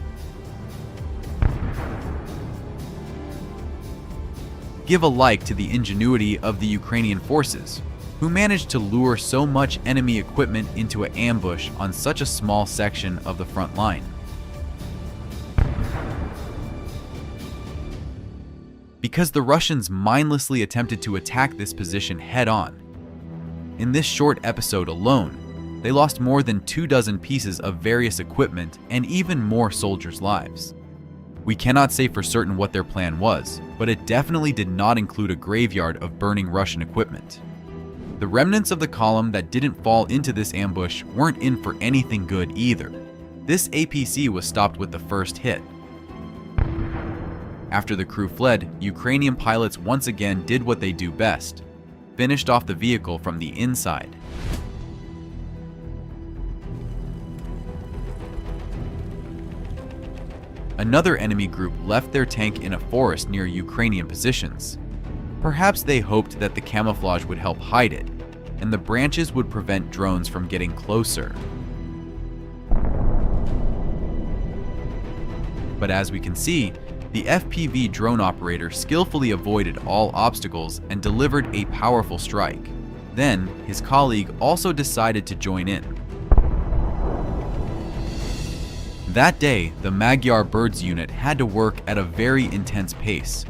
Give a like to the ingenuity of the Ukrainian forces, who managed to lure so much enemy equipment into an ambush on such a small section of the front line. Because the Russians mindlessly attempted to attack this position head-on. In this short episode alone, they lost more than 24 pieces of various equipment and even more soldiers' lives. We cannot say for certain what their plan was, but it definitely did not include a graveyard of burning Russian equipment. The remnants of the column that didn't fall into this ambush weren't in for anything good either. This APC was stopped with the first hit. After the crew fled, Ukrainian pilots once again did what they do best: finished off the vehicle from the inside. Another enemy group left their tank in a forest near Ukrainian positions. Perhaps they hoped that the camouflage would help hide it, and the branches would prevent drones from getting closer. But as we can see, the FPV drone operator skillfully avoided all obstacles and delivered a powerful strike. Then, his colleague also decided to join in. That day, the Magyar Birds unit had to work at a very intense pace,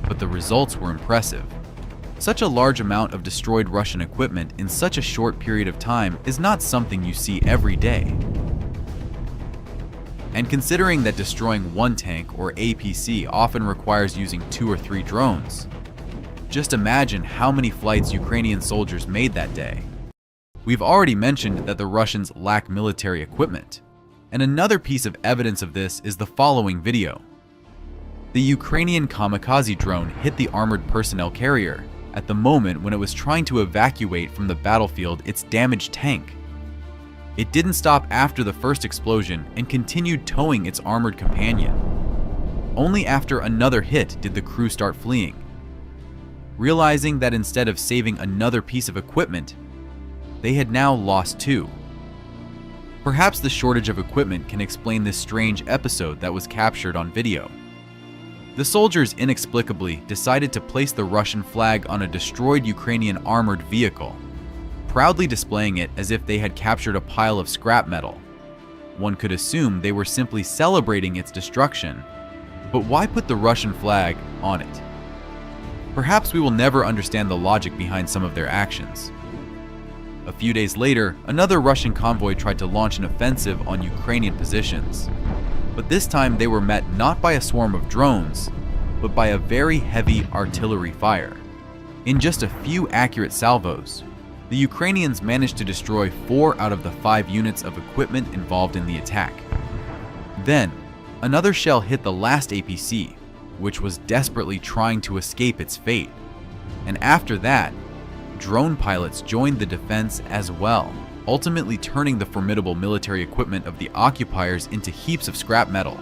but the results were impressive. Such a large amount of destroyed Russian equipment in such a short period of time is not something you see every day. And considering that destroying one tank or APC often requires using 2 or 3 drones, just imagine how many flights Ukrainian soldiers made that day. We've already mentioned that the Russians lack military equipment, and another piece of evidence of this is the following video. The Ukrainian kamikaze drone hit the armored personnel carrier at the moment when it was trying to evacuate from the battlefield its damaged tank. It didn't stop after the first explosion and continued towing its armored companion. Only after another hit did the crew start fleeing, realizing that instead of saving another piece of equipment, they had now lost 2. Perhaps the shortage of equipment can explain this strange episode that was captured on video. The soldiers inexplicably decided to place the Russian flag on a destroyed Ukrainian armored vehicle, proudly displaying it as if they had captured a pile of scrap metal. One could assume they were simply celebrating its destruction, but why put the Russian flag on it? Perhaps we will never understand the logic behind some of their actions. A few days later, another Russian convoy tried to launch an offensive on Ukrainian positions. But this time they were met not by a swarm of drones, but by a very heavy artillery fire. In just a few accurate salvos, the Ukrainians managed to destroy 4 out of the 5 units of equipment involved in the attack. Then, another shell hit the last APC, which was desperately trying to escape its fate. And after that, drone pilots joined the defense as well, ultimately turning the formidable military equipment of the occupiers into heaps of scrap metal.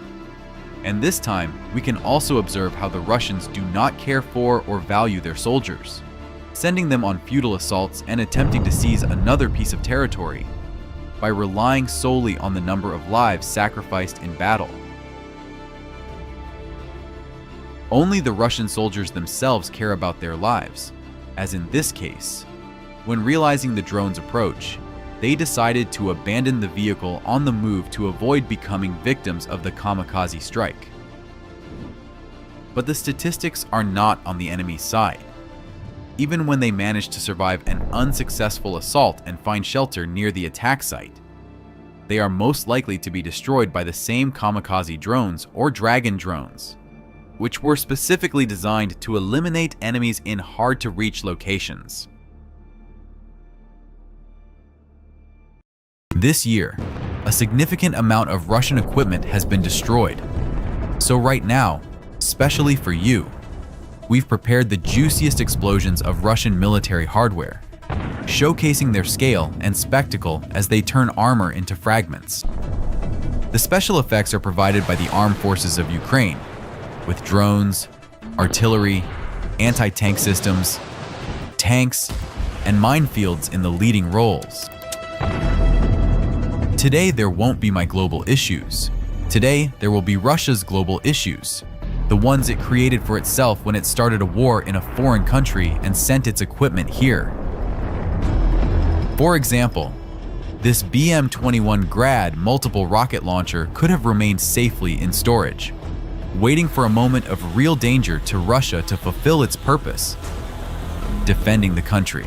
And this time, we can also observe how the Russians do not care for or value their soldiers, sending them on futile assaults and attempting to seize another piece of territory by relying solely on the number of lives sacrificed in battle. Only the Russian soldiers themselves care about their lives, as in this case. When realizing the drone's approach, they decided to abandon the vehicle on the move to avoid becoming victims of the kamikaze strike. But the statistics are not on the enemy's side. Even when they manage to survive an unsuccessful assault and find shelter near the attack site, they are most likely to be destroyed by the same kamikaze drones or Dragon drones, which were specifically designed to eliminate enemies in hard-to-reach locations. This year, a significant amount of Russian equipment has been destroyed. So right now, especially for you, we've prepared the juiciest explosions of Russian military hardware, showcasing their scale and spectacle as they turn armor into fragments. The special effects are provided by the armed forces of Ukraine, with drones, artillery, anti-tank systems, tanks, and minefields in the leading roles. Today, there won't be my global issues. Today, there will be Russia's global issues, the ones it created for itself when it started a war in a foreign country and sent its equipment here. For example, this BM-21 Grad multiple rocket launcher could have remained safely in storage, waiting for a moment of real danger to Russia to fulfill its purpose, defending the country.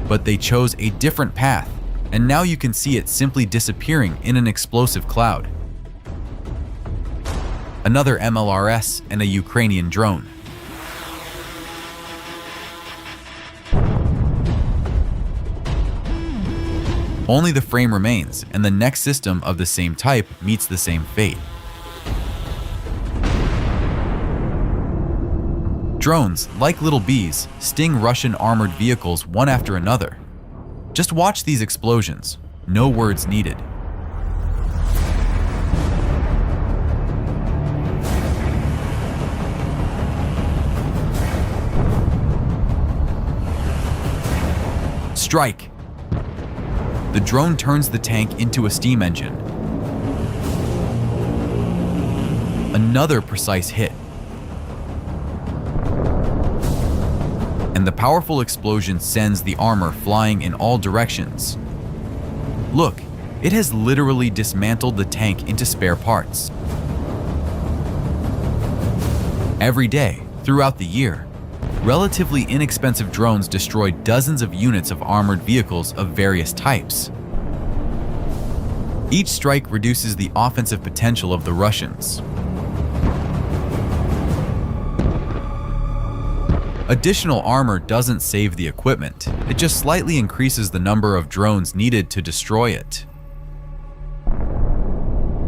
But they chose a different path, and now you can see it simply disappearing in an explosive cloud. Another MLRS and a Ukrainian drone. Only the frame remains, and the next system of the same type meets the same fate. Drones, like little bees, sting Russian armored vehicles one after another. Just watch these explosions, no words needed. Strike! The drone turns the tank into a steam engine. Another precise hit. And the powerful explosion sends the armor flying in all directions. Look, it has literally dismantled the tank into spare parts. Every day, throughout the year, relatively inexpensive drones destroy dozens of units of armored vehicles of various types. Each strike reduces the offensive potential of the Russians. Additional armor doesn't save the equipment, it just slightly increases the number of drones needed to destroy it.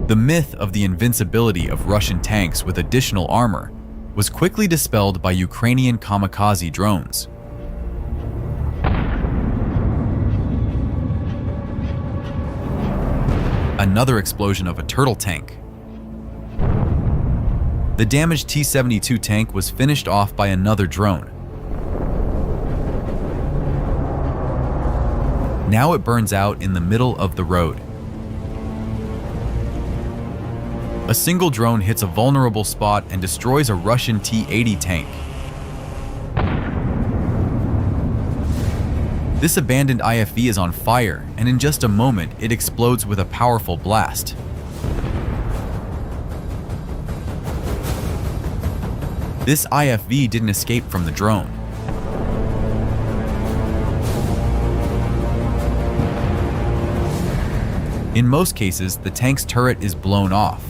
The myth of the invincibility of Russian tanks with additional armor was quickly dispelled by Ukrainian kamikaze drones. Another explosion of a turtle tank. The damaged T-72 tank was finished off by another drone. Now it burns out in the middle of the road. A single drone hits a vulnerable spot and destroys a Russian T-80 tank. This abandoned IFV is on fire, and in just a moment, it explodes with a powerful blast. This IFV didn't escape from the drone. In most cases, the tank's turret is blown off,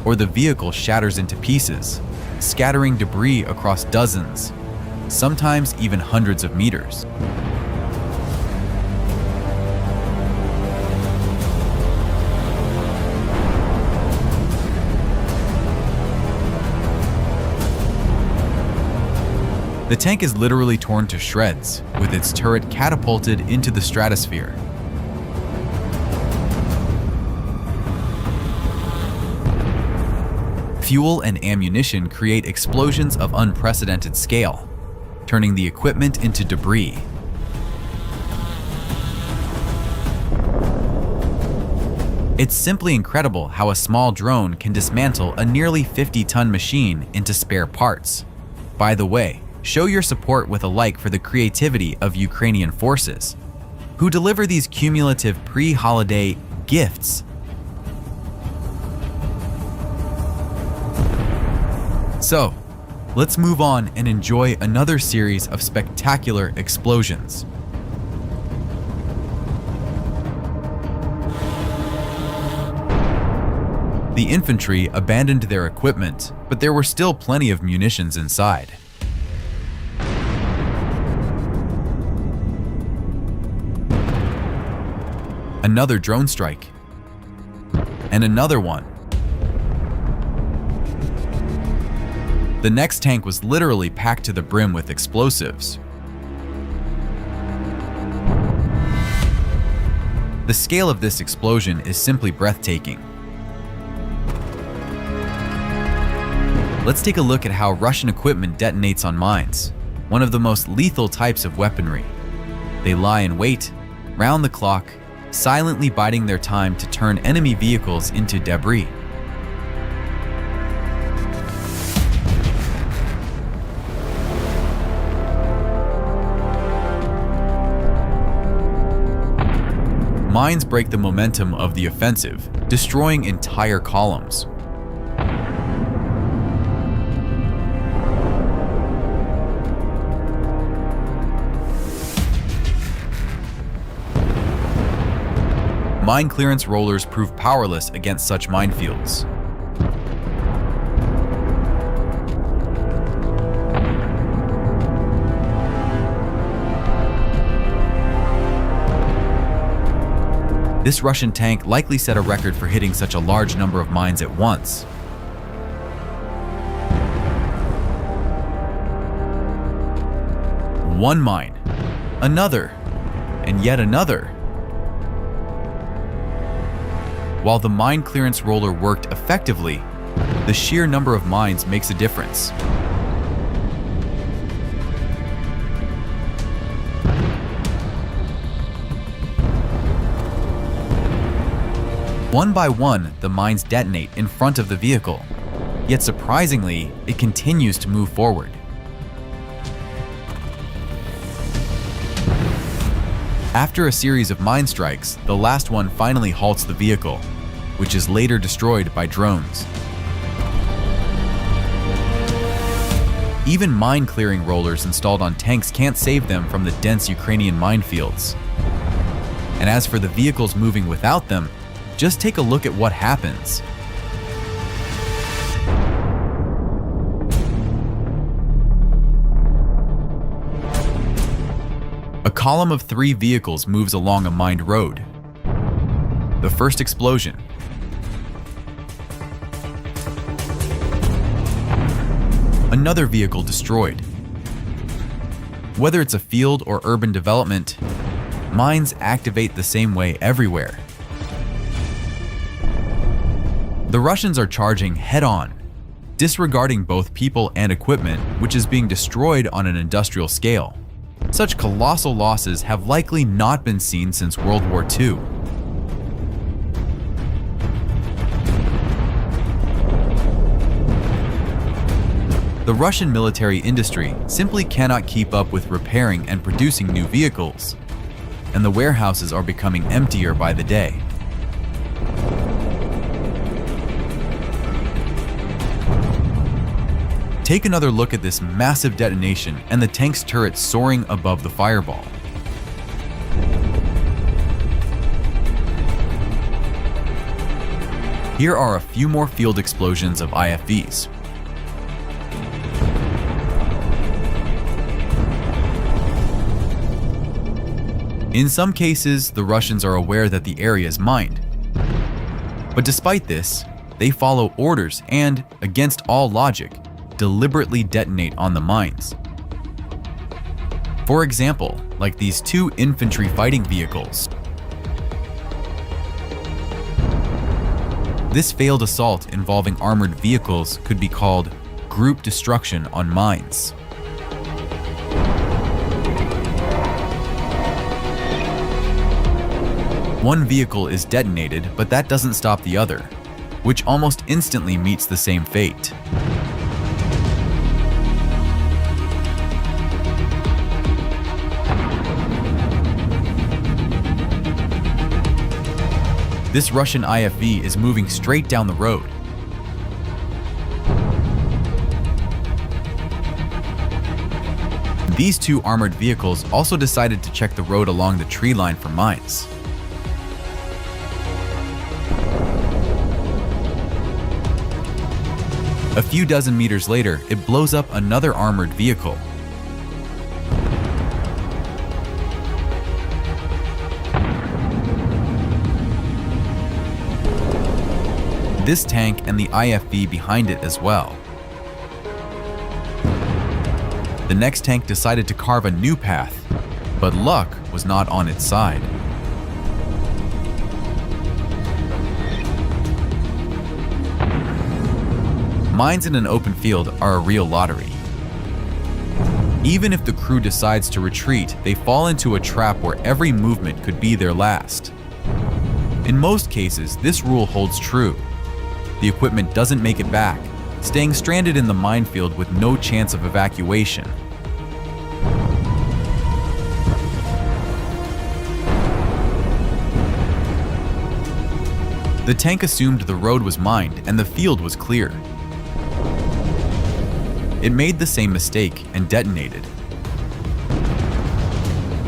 or the vehicle shatters into pieces, scattering debris across dozens, sometimes even hundreds of meters. The tank is literally torn to shreds, with its turret catapulted into the stratosphere. Fuel and ammunition create explosions of unprecedented scale, turning the equipment into debris. It's simply incredible how a small drone can dismantle a nearly 50-ton machine into spare parts. By the way, show your support with a like for the creativity of Ukrainian forces, who deliver these cumulative pre-holiday gifts. So, let's move on and enjoy another series of spectacular explosions. The infantry abandoned their equipment, but there were still plenty of munitions inside. Another drone strike. And another one. The next tank was literally packed to the brim with explosives. The scale of this explosion is simply breathtaking. Let's take a look at how Russian equipment detonates on mines, one of the most lethal types of weaponry. They lie in wait, round the clock, silently biding their time to turn enemy vehicles into debris. Mines break the momentum of the offensive, destroying entire columns. Mine clearance rollers prove powerless against such minefields. This Russian tank likely set a record for hitting such a large number of mines at once. One mine, another, and yet another. While the mine clearance roller worked effectively, the sheer number of mines makes a difference. One by one, the mines detonate in front of the vehicle. Yet surprisingly, it continues to move forward. After a series of mine strikes, the last one finally halts the vehicle, which is later destroyed by drones. Even mine-clearing rollers installed on tanks can't save them from the dense Ukrainian minefields. And as for the vehicles moving without them, just take a look at what happens. A column of 3 vehicles moves along a mined road. The first explosion. Another vehicle destroyed. Whether it's a field or urban development, mines activate the same way everywhere. The Russians are charging head-on, disregarding both people and equipment, which is being destroyed on an industrial scale. Such colossal losses have likely not been seen since World War II. The Russian military industry simply cannot keep up with repairing and producing new vehicles, and the warehouses are becoming emptier by the day. Take another look at this massive detonation and the tank's turret soaring above the fireball. Here are a few more field explosions of IFVs. In some cases, the Russians are aware that the area is mined. But despite this, they follow orders and, against all logic, deliberately detonate on the mines. For example, like these 2 infantry fighting vehicles. This failed assault involving armored vehicles could be called group destruction on mines. One vehicle is detonated, but that doesn't stop the other, which almost instantly meets the same fate. This Russian IFV is moving straight down the road. These 2 armored vehicles also decided to check the road along the tree line for mines. A few dozen meters later, it blows up another armored vehicle. This tank and the IFV behind it as well. The next tank decided to carve a new path, but luck was not on its side. Mines in an open field are a real lottery. Even if the crew decides to retreat, they fall into a trap where every movement could be their last. In most cases, this rule holds true. The equipment doesn't make it back, staying stranded in the minefield with no chance of evacuation. The tank assumed the road was mined and the field was clear. It made the same mistake and detonated.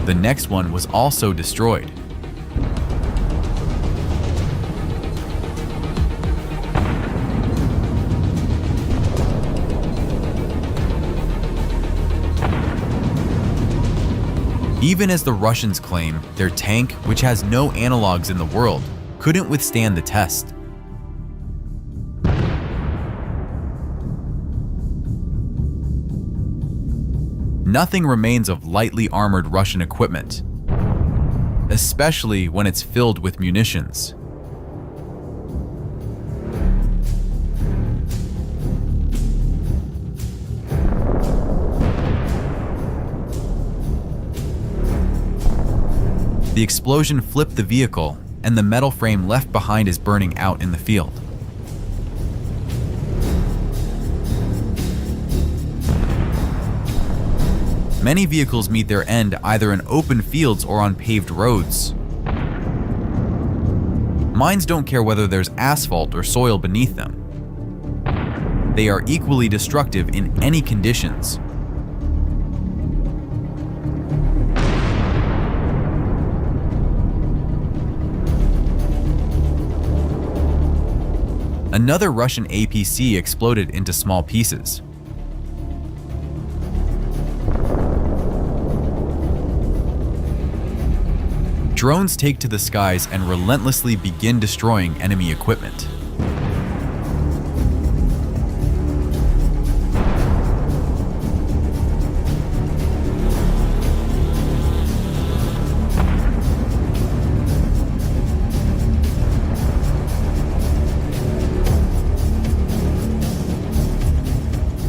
The next one was also destroyed. Even as the Russians claim, their tank, which has no analogs in the world, couldn't withstand the test. Nothing remains of lightly armored Russian equipment, especially when it's filled with munitions. The explosion flipped the vehicle, and the metal frame left behind is burning out in the field. Many vehicles meet their end either in open fields or on paved roads. Mines don't care whether there's asphalt or soil beneath them. They are equally destructive in any conditions. Another Russian APC exploded into small pieces. Drones take to the skies and relentlessly begin destroying enemy equipment.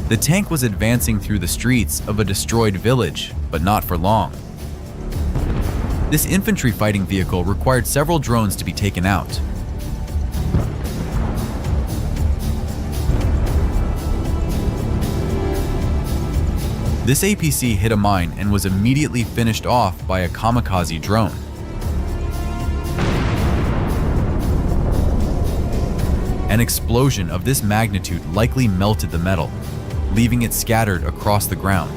The tank was advancing through the streets of a destroyed village, but not for long. This infantry fighting vehicle required several drones to be taken out. This APC hit a mine and was immediately finished off by a kamikaze drone. An explosion of this magnitude likely melted the metal, leaving it scattered across the ground.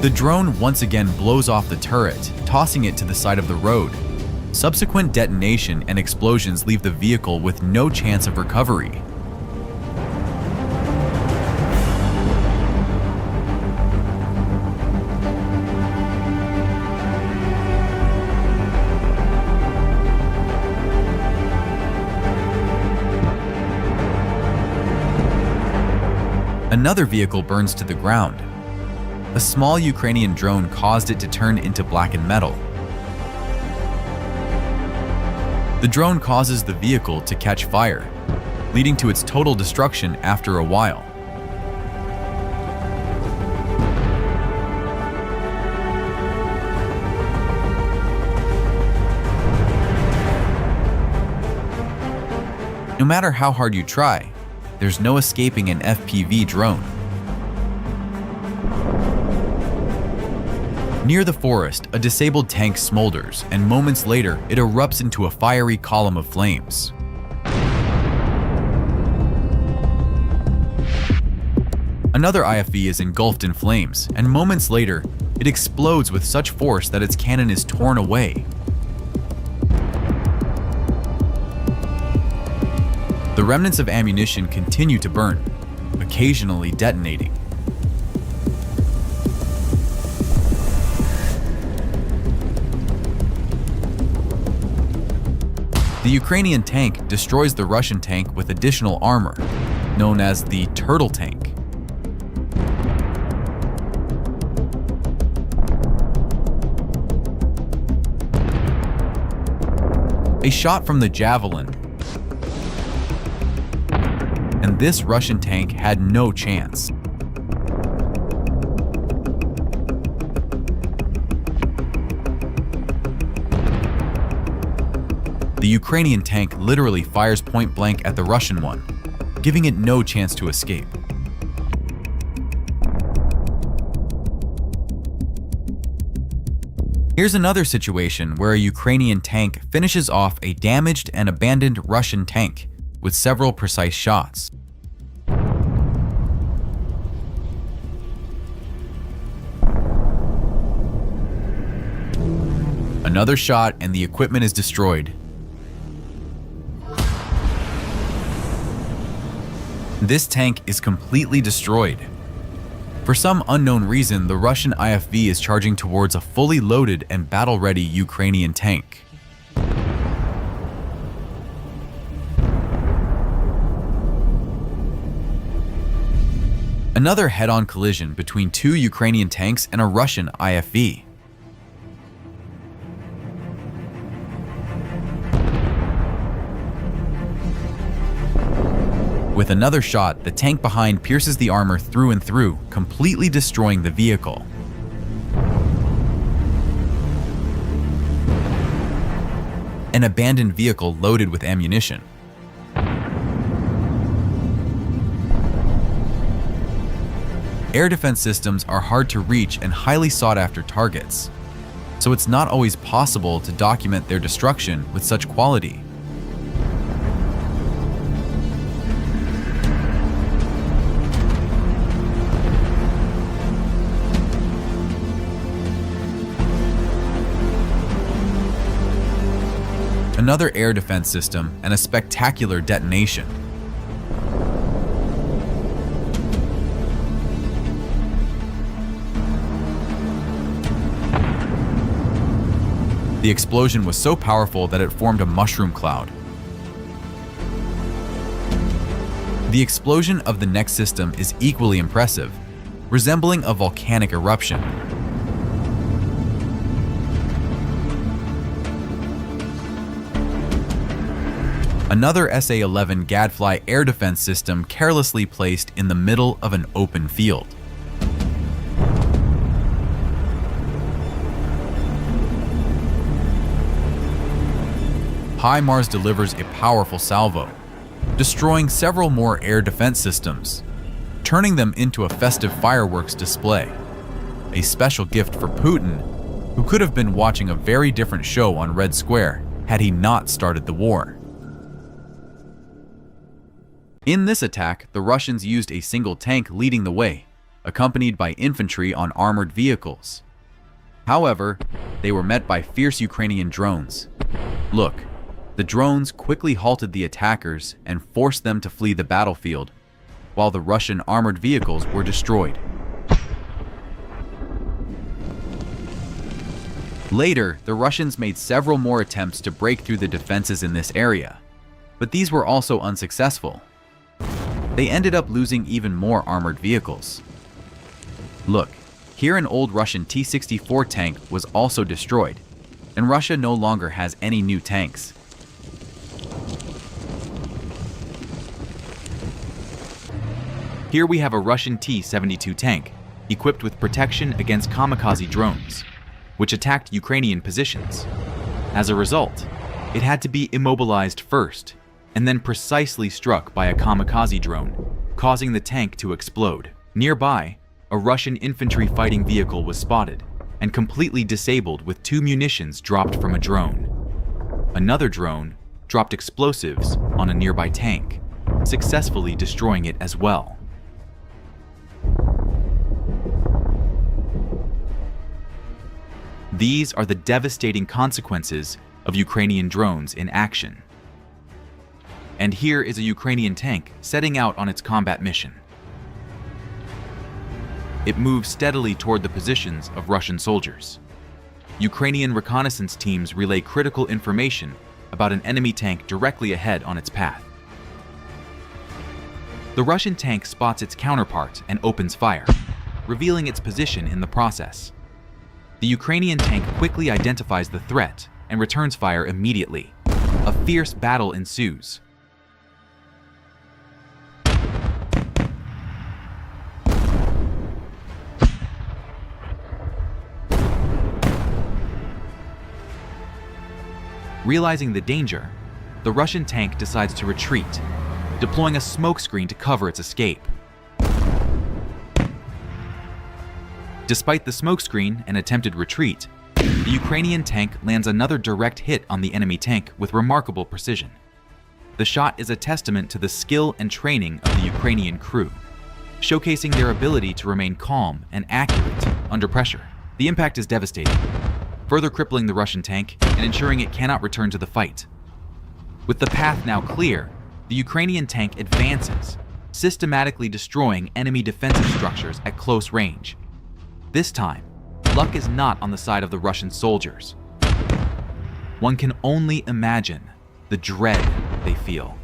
The drone once again blows off the turret, tossing it to the side of the road. Subsequent detonation and explosions leave the vehicle with no chance of recovery. Another vehicle burns to the ground. A small Ukrainian drone caused it to turn into blackened metal. The drone causes the vehicle to catch fire, leading to its total destruction after a while. No matter how hard you try, there's no escaping an FPV drone. Near the forest, a disabled tank smolders, and moments later, it erupts into a fiery column of flames. Another IFV is engulfed in flames, and moments later, it explodes with such force that its cannon is torn away. The remnants of ammunition continue to burn, occasionally detonating. The Ukrainian tank destroys the Russian tank with additional armor, known as the Turtle tank. A shot from the Javelin, and this Russian tank had no chance. The Ukrainian tank literally fires point blank at the Russian one, giving it no chance to escape. Here's another situation where a Ukrainian tank finishes off a damaged and abandoned Russian tank with several precise shots. Another shot and the equipment is destroyed. This tank is completely destroyed. For some unknown reason, the Russian IFV is charging towards a fully loaded and battle-ready Ukrainian tank. Another head-on collision between two Ukrainian tanks and a Russian IFV. With another shot, the tank behind pierces the armor through and through, completely destroying the vehicle. An abandoned vehicle loaded with ammunition. Air defense systems are hard to reach and highly sought-after targets, so it's not always possible to document their destruction with such quality. Another air defense system and a spectacular detonation. The explosion was so powerful that it formed a mushroom cloud. The explosion of the next system is equally impressive, resembling a volcanic eruption. Another SA-11 Gadfly air defense system carelessly placed in the middle of an open field. HIMARS delivers a powerful salvo, destroying several more air defense systems, turning them into a festive fireworks display. A special gift for Putin, who could have been watching a very different show on Red Square had he not started the war. In this attack, the Russians used a single tank leading the way, accompanied by infantry on armored vehicles. However, they were met by fierce Ukrainian drones. Look, the drones quickly halted the attackers and forced them to flee the battlefield, while the Russian armored vehicles were destroyed. Later, the Russians made several more attempts to break through the defenses in this area, but these were also unsuccessful. They ended up losing even more armored vehicles. Look, here an old Russian T-64 tank was also destroyed, and Russia no longer has any new tanks. Here we have a Russian T-72 tank, equipped with protection against kamikaze drones, which attacked Ukrainian positions. As a result, it had to be immobilized first, and then precisely struck by a kamikaze drone, causing the tank to explode. Nearby, a Russian infantry fighting vehicle was spotted and completely disabled with 2 munitions dropped from a drone. Another drone dropped explosives on a nearby tank, successfully destroying it as well. These are the devastating consequences of Ukrainian drones in action. And here is a Ukrainian tank setting out on its combat mission. It moves steadily toward the positions of Russian soldiers. Ukrainian reconnaissance teams relay critical information about an enemy tank directly ahead on its path. The Russian tank spots its counterpart and opens fire, revealing its position in the process. The Ukrainian tank quickly identifies the threat and returns fire immediately. A fierce battle ensues. Realizing the danger, the Russian tank decides to retreat, deploying a smokescreen to cover its escape. Despite the smokescreen and attempted retreat, the Ukrainian tank lands another direct hit on the enemy tank with remarkable precision. The shot is a testament to the skill and training of the Ukrainian crew, showcasing their ability to remain calm and accurate under pressure. The impact is devastating, further crippling the Russian tank and ensuring it cannot return to the fight. With the path now clear, the Ukrainian tank advances, systematically destroying enemy defensive structures at close range. This time, luck is not on the side of the Russian soldiers. One can only imagine the dread they feel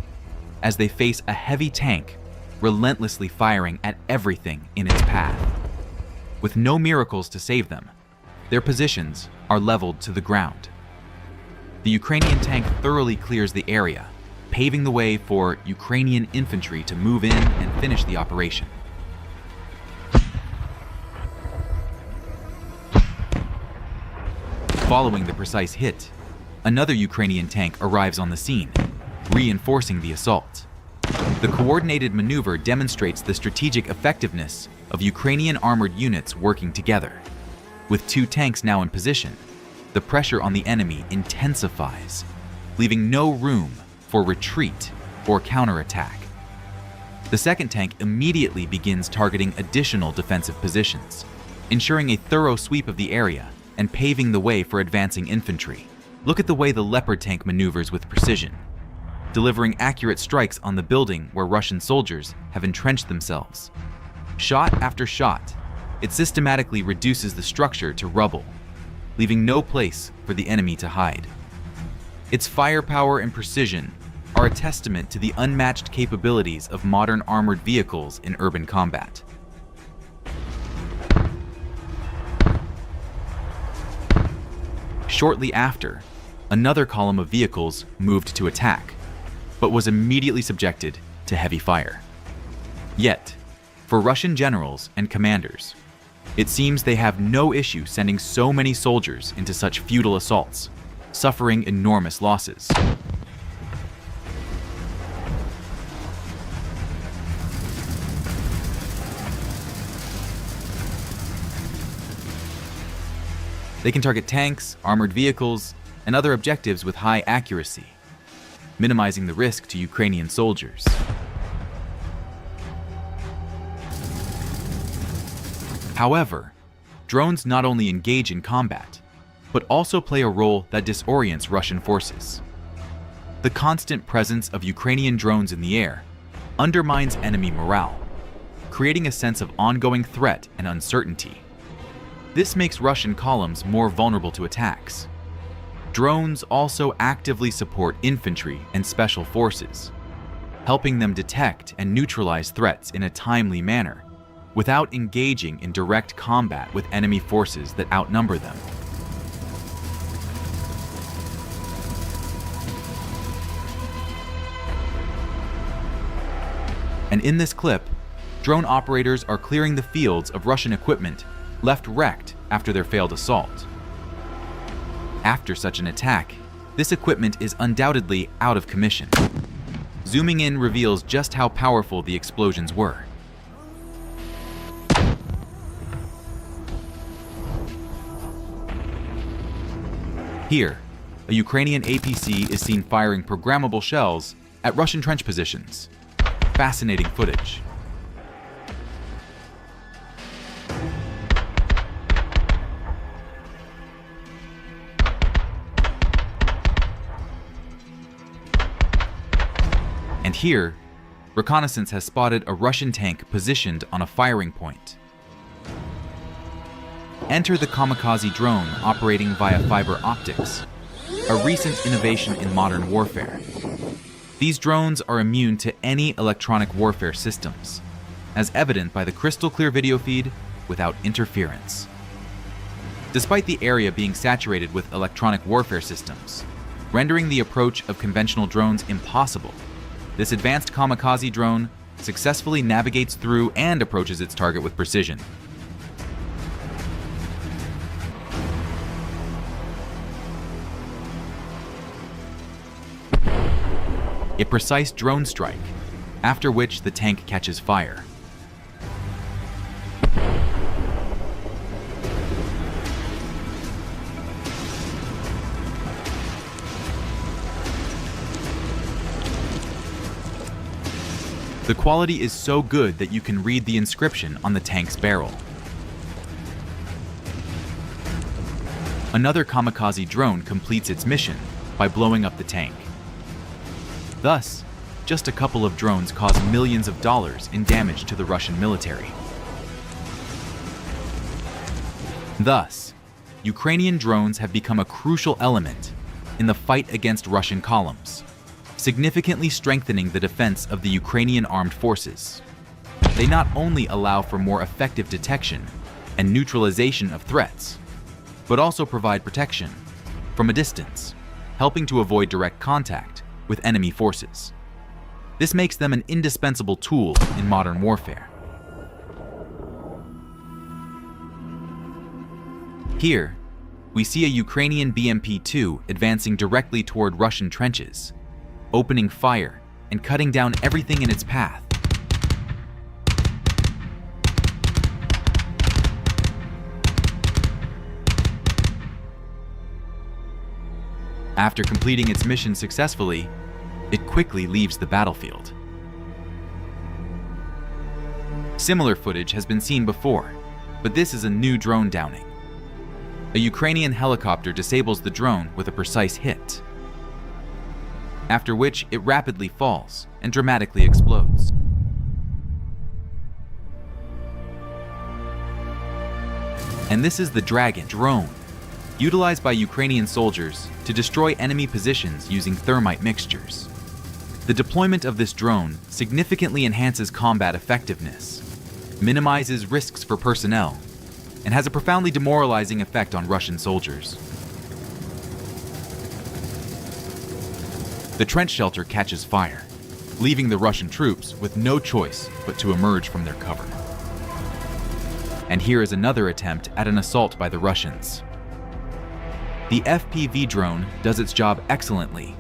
as they face a heavy tank relentlessly firing at everything in its path. With no miracles to save them, their positions are leveled to the ground. The Ukrainian tank thoroughly clears the area, paving the way for Ukrainian infantry to move in and finish the operation. Following the precise hit, another Ukrainian tank arrives on the scene, reinforcing the assault. The coordinated maneuver demonstrates the strategic effectiveness of Ukrainian armored units working together. With two tanks now in position, the pressure on the enemy intensifies, leaving no room for retreat or counterattack. The second tank immediately begins targeting additional defensive positions, ensuring a thorough sweep of the area and paving the way for advancing infantry. Look at the way the Leopard tank maneuvers with precision, delivering accurate strikes on the building where Russian soldiers have entrenched themselves. Shot after shot, it systematically reduces the structure to rubble, leaving no place for the enemy to hide. Its firepower and precision are a testament to the unmatched capabilities of modern armored vehicles in urban combat. Shortly after, another column of vehicles moved to attack, but was immediately subjected to heavy fire. Yet, for Russian generals and commanders, it seems they have no issue sending so many soldiers into such futile assaults, suffering enormous losses. They can target tanks, armored vehicles, and other objectives with high accuracy, minimizing the risk to Ukrainian soldiers. However, drones not only engage in combat, but also play a role that disorients Russian forces. The constant presence of Ukrainian drones in the air undermines enemy morale, creating a sense of ongoing threat and uncertainty. This makes Russian columns more vulnerable to attacks. Drones also actively support infantry and special forces, helping them detect and neutralize threats in a timely manner, without engaging in direct combat with enemy forces that outnumber them. And in this clip, drone operators are clearing the fields of Russian equipment left wrecked after their failed assault. After such an attack, this equipment is undoubtedly out of commission. Zooming in reveals just how powerful the explosions were. Here, a Ukrainian APC is seen firing programmable shells at Russian trench positions. Fascinating footage. And here, reconnaissance has spotted a Russian tank positioned on a firing point. Enter the kamikaze drone operating via fiber optics, a recent innovation in modern warfare. These drones are immune to any electronic warfare systems, as evident by the crystal clear video feed without interference. Despite the area being saturated with electronic warfare systems, rendering the approach of conventional drones impossible, this advanced kamikaze drone successfully navigates through and approaches its target with precision. A precise drone strike, after which the tank catches fire. The quality is so good that you can read the inscription on the tank's barrel. Another kamikaze drone completes its mission by blowing up the tank. Thus, just a couple of drones cause millions of dollars in damage to the Russian military. Thus, Ukrainian drones have become a crucial element in the fight against Russian columns, significantly strengthening the defense of the Ukrainian armed forces. They not only allow for more effective detection and neutralization of threats, but also provide protection from a distance, helping to avoid direct contact with enemy forces. This makes them an indispensable tool in modern warfare. Here, we see a Ukrainian BMP-2 advancing directly toward Russian trenches, opening fire and cutting down everything in its path. After completing its mission successfully, it quickly leaves the battlefield. Similar footage has been seen before, but this is a new drone downing. A Ukrainian helicopter disables the drone with a precise hit, after which it rapidly falls and dramatically explodes. And this is the Dragon drone, utilized by Ukrainian soldiers to destroy enemy positions using thermite mixtures. The deployment of this drone significantly enhances combat effectiveness, minimizes risks for personnel, and has a profoundly demoralizing effect on Russian soldiers. The trench shelter catches fire, leaving the Russian troops with no choice but to emerge from their cover. And here is another attempt at an assault by the Russians. The FPV drone does its job excellently.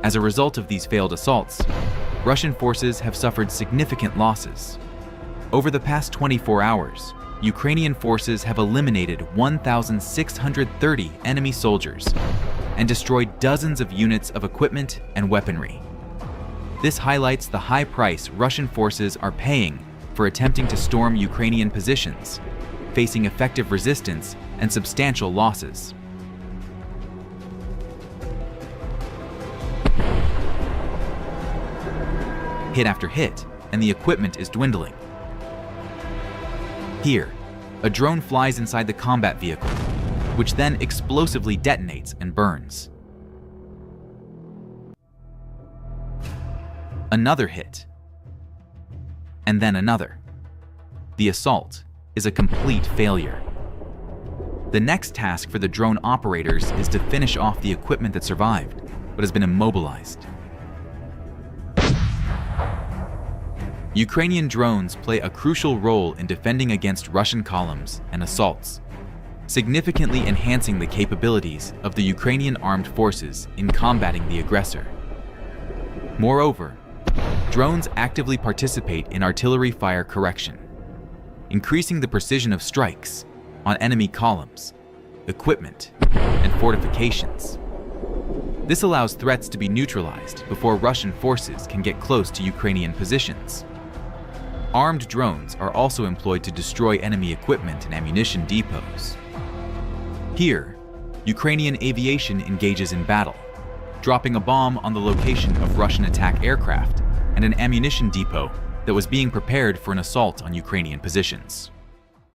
As a result of these failed assaults, Russian forces have suffered significant losses. Over the past 24 hours, Ukrainian forces have eliminated 1,630 enemy soldiers and destroyed dozens of units of equipment and weaponry. This highlights the high price Russian forces are paying for attempting to storm Ukrainian positions, facing effective resistance and substantial losses. Hit after hit, and the equipment is dwindling. Here, a drone flies inside the combat vehicle, which then explosively detonates and burns. Another hit, and then another. The assault is a complete failure. The next task for the drone operators is to finish off the equipment that survived, but has been immobilized. Ukrainian drones play a crucial role in defending against Russian columns and assaults, significantly enhancing the capabilities of the Ukrainian armed forces in combating the aggressor. Moreover, drones actively participate in artillery fire correction, increasing the precision of strikes on enemy columns, equipment, and fortifications. This allows threats to be neutralized before Russian forces can get close to Ukrainian positions. Armed drones are also employed to destroy enemy equipment and ammunition depots. Here, Ukrainian aviation engages in battle, dropping a bomb on the location of Russian attack aircraft and an ammunition depot that was being prepared for an assault on Ukrainian positions.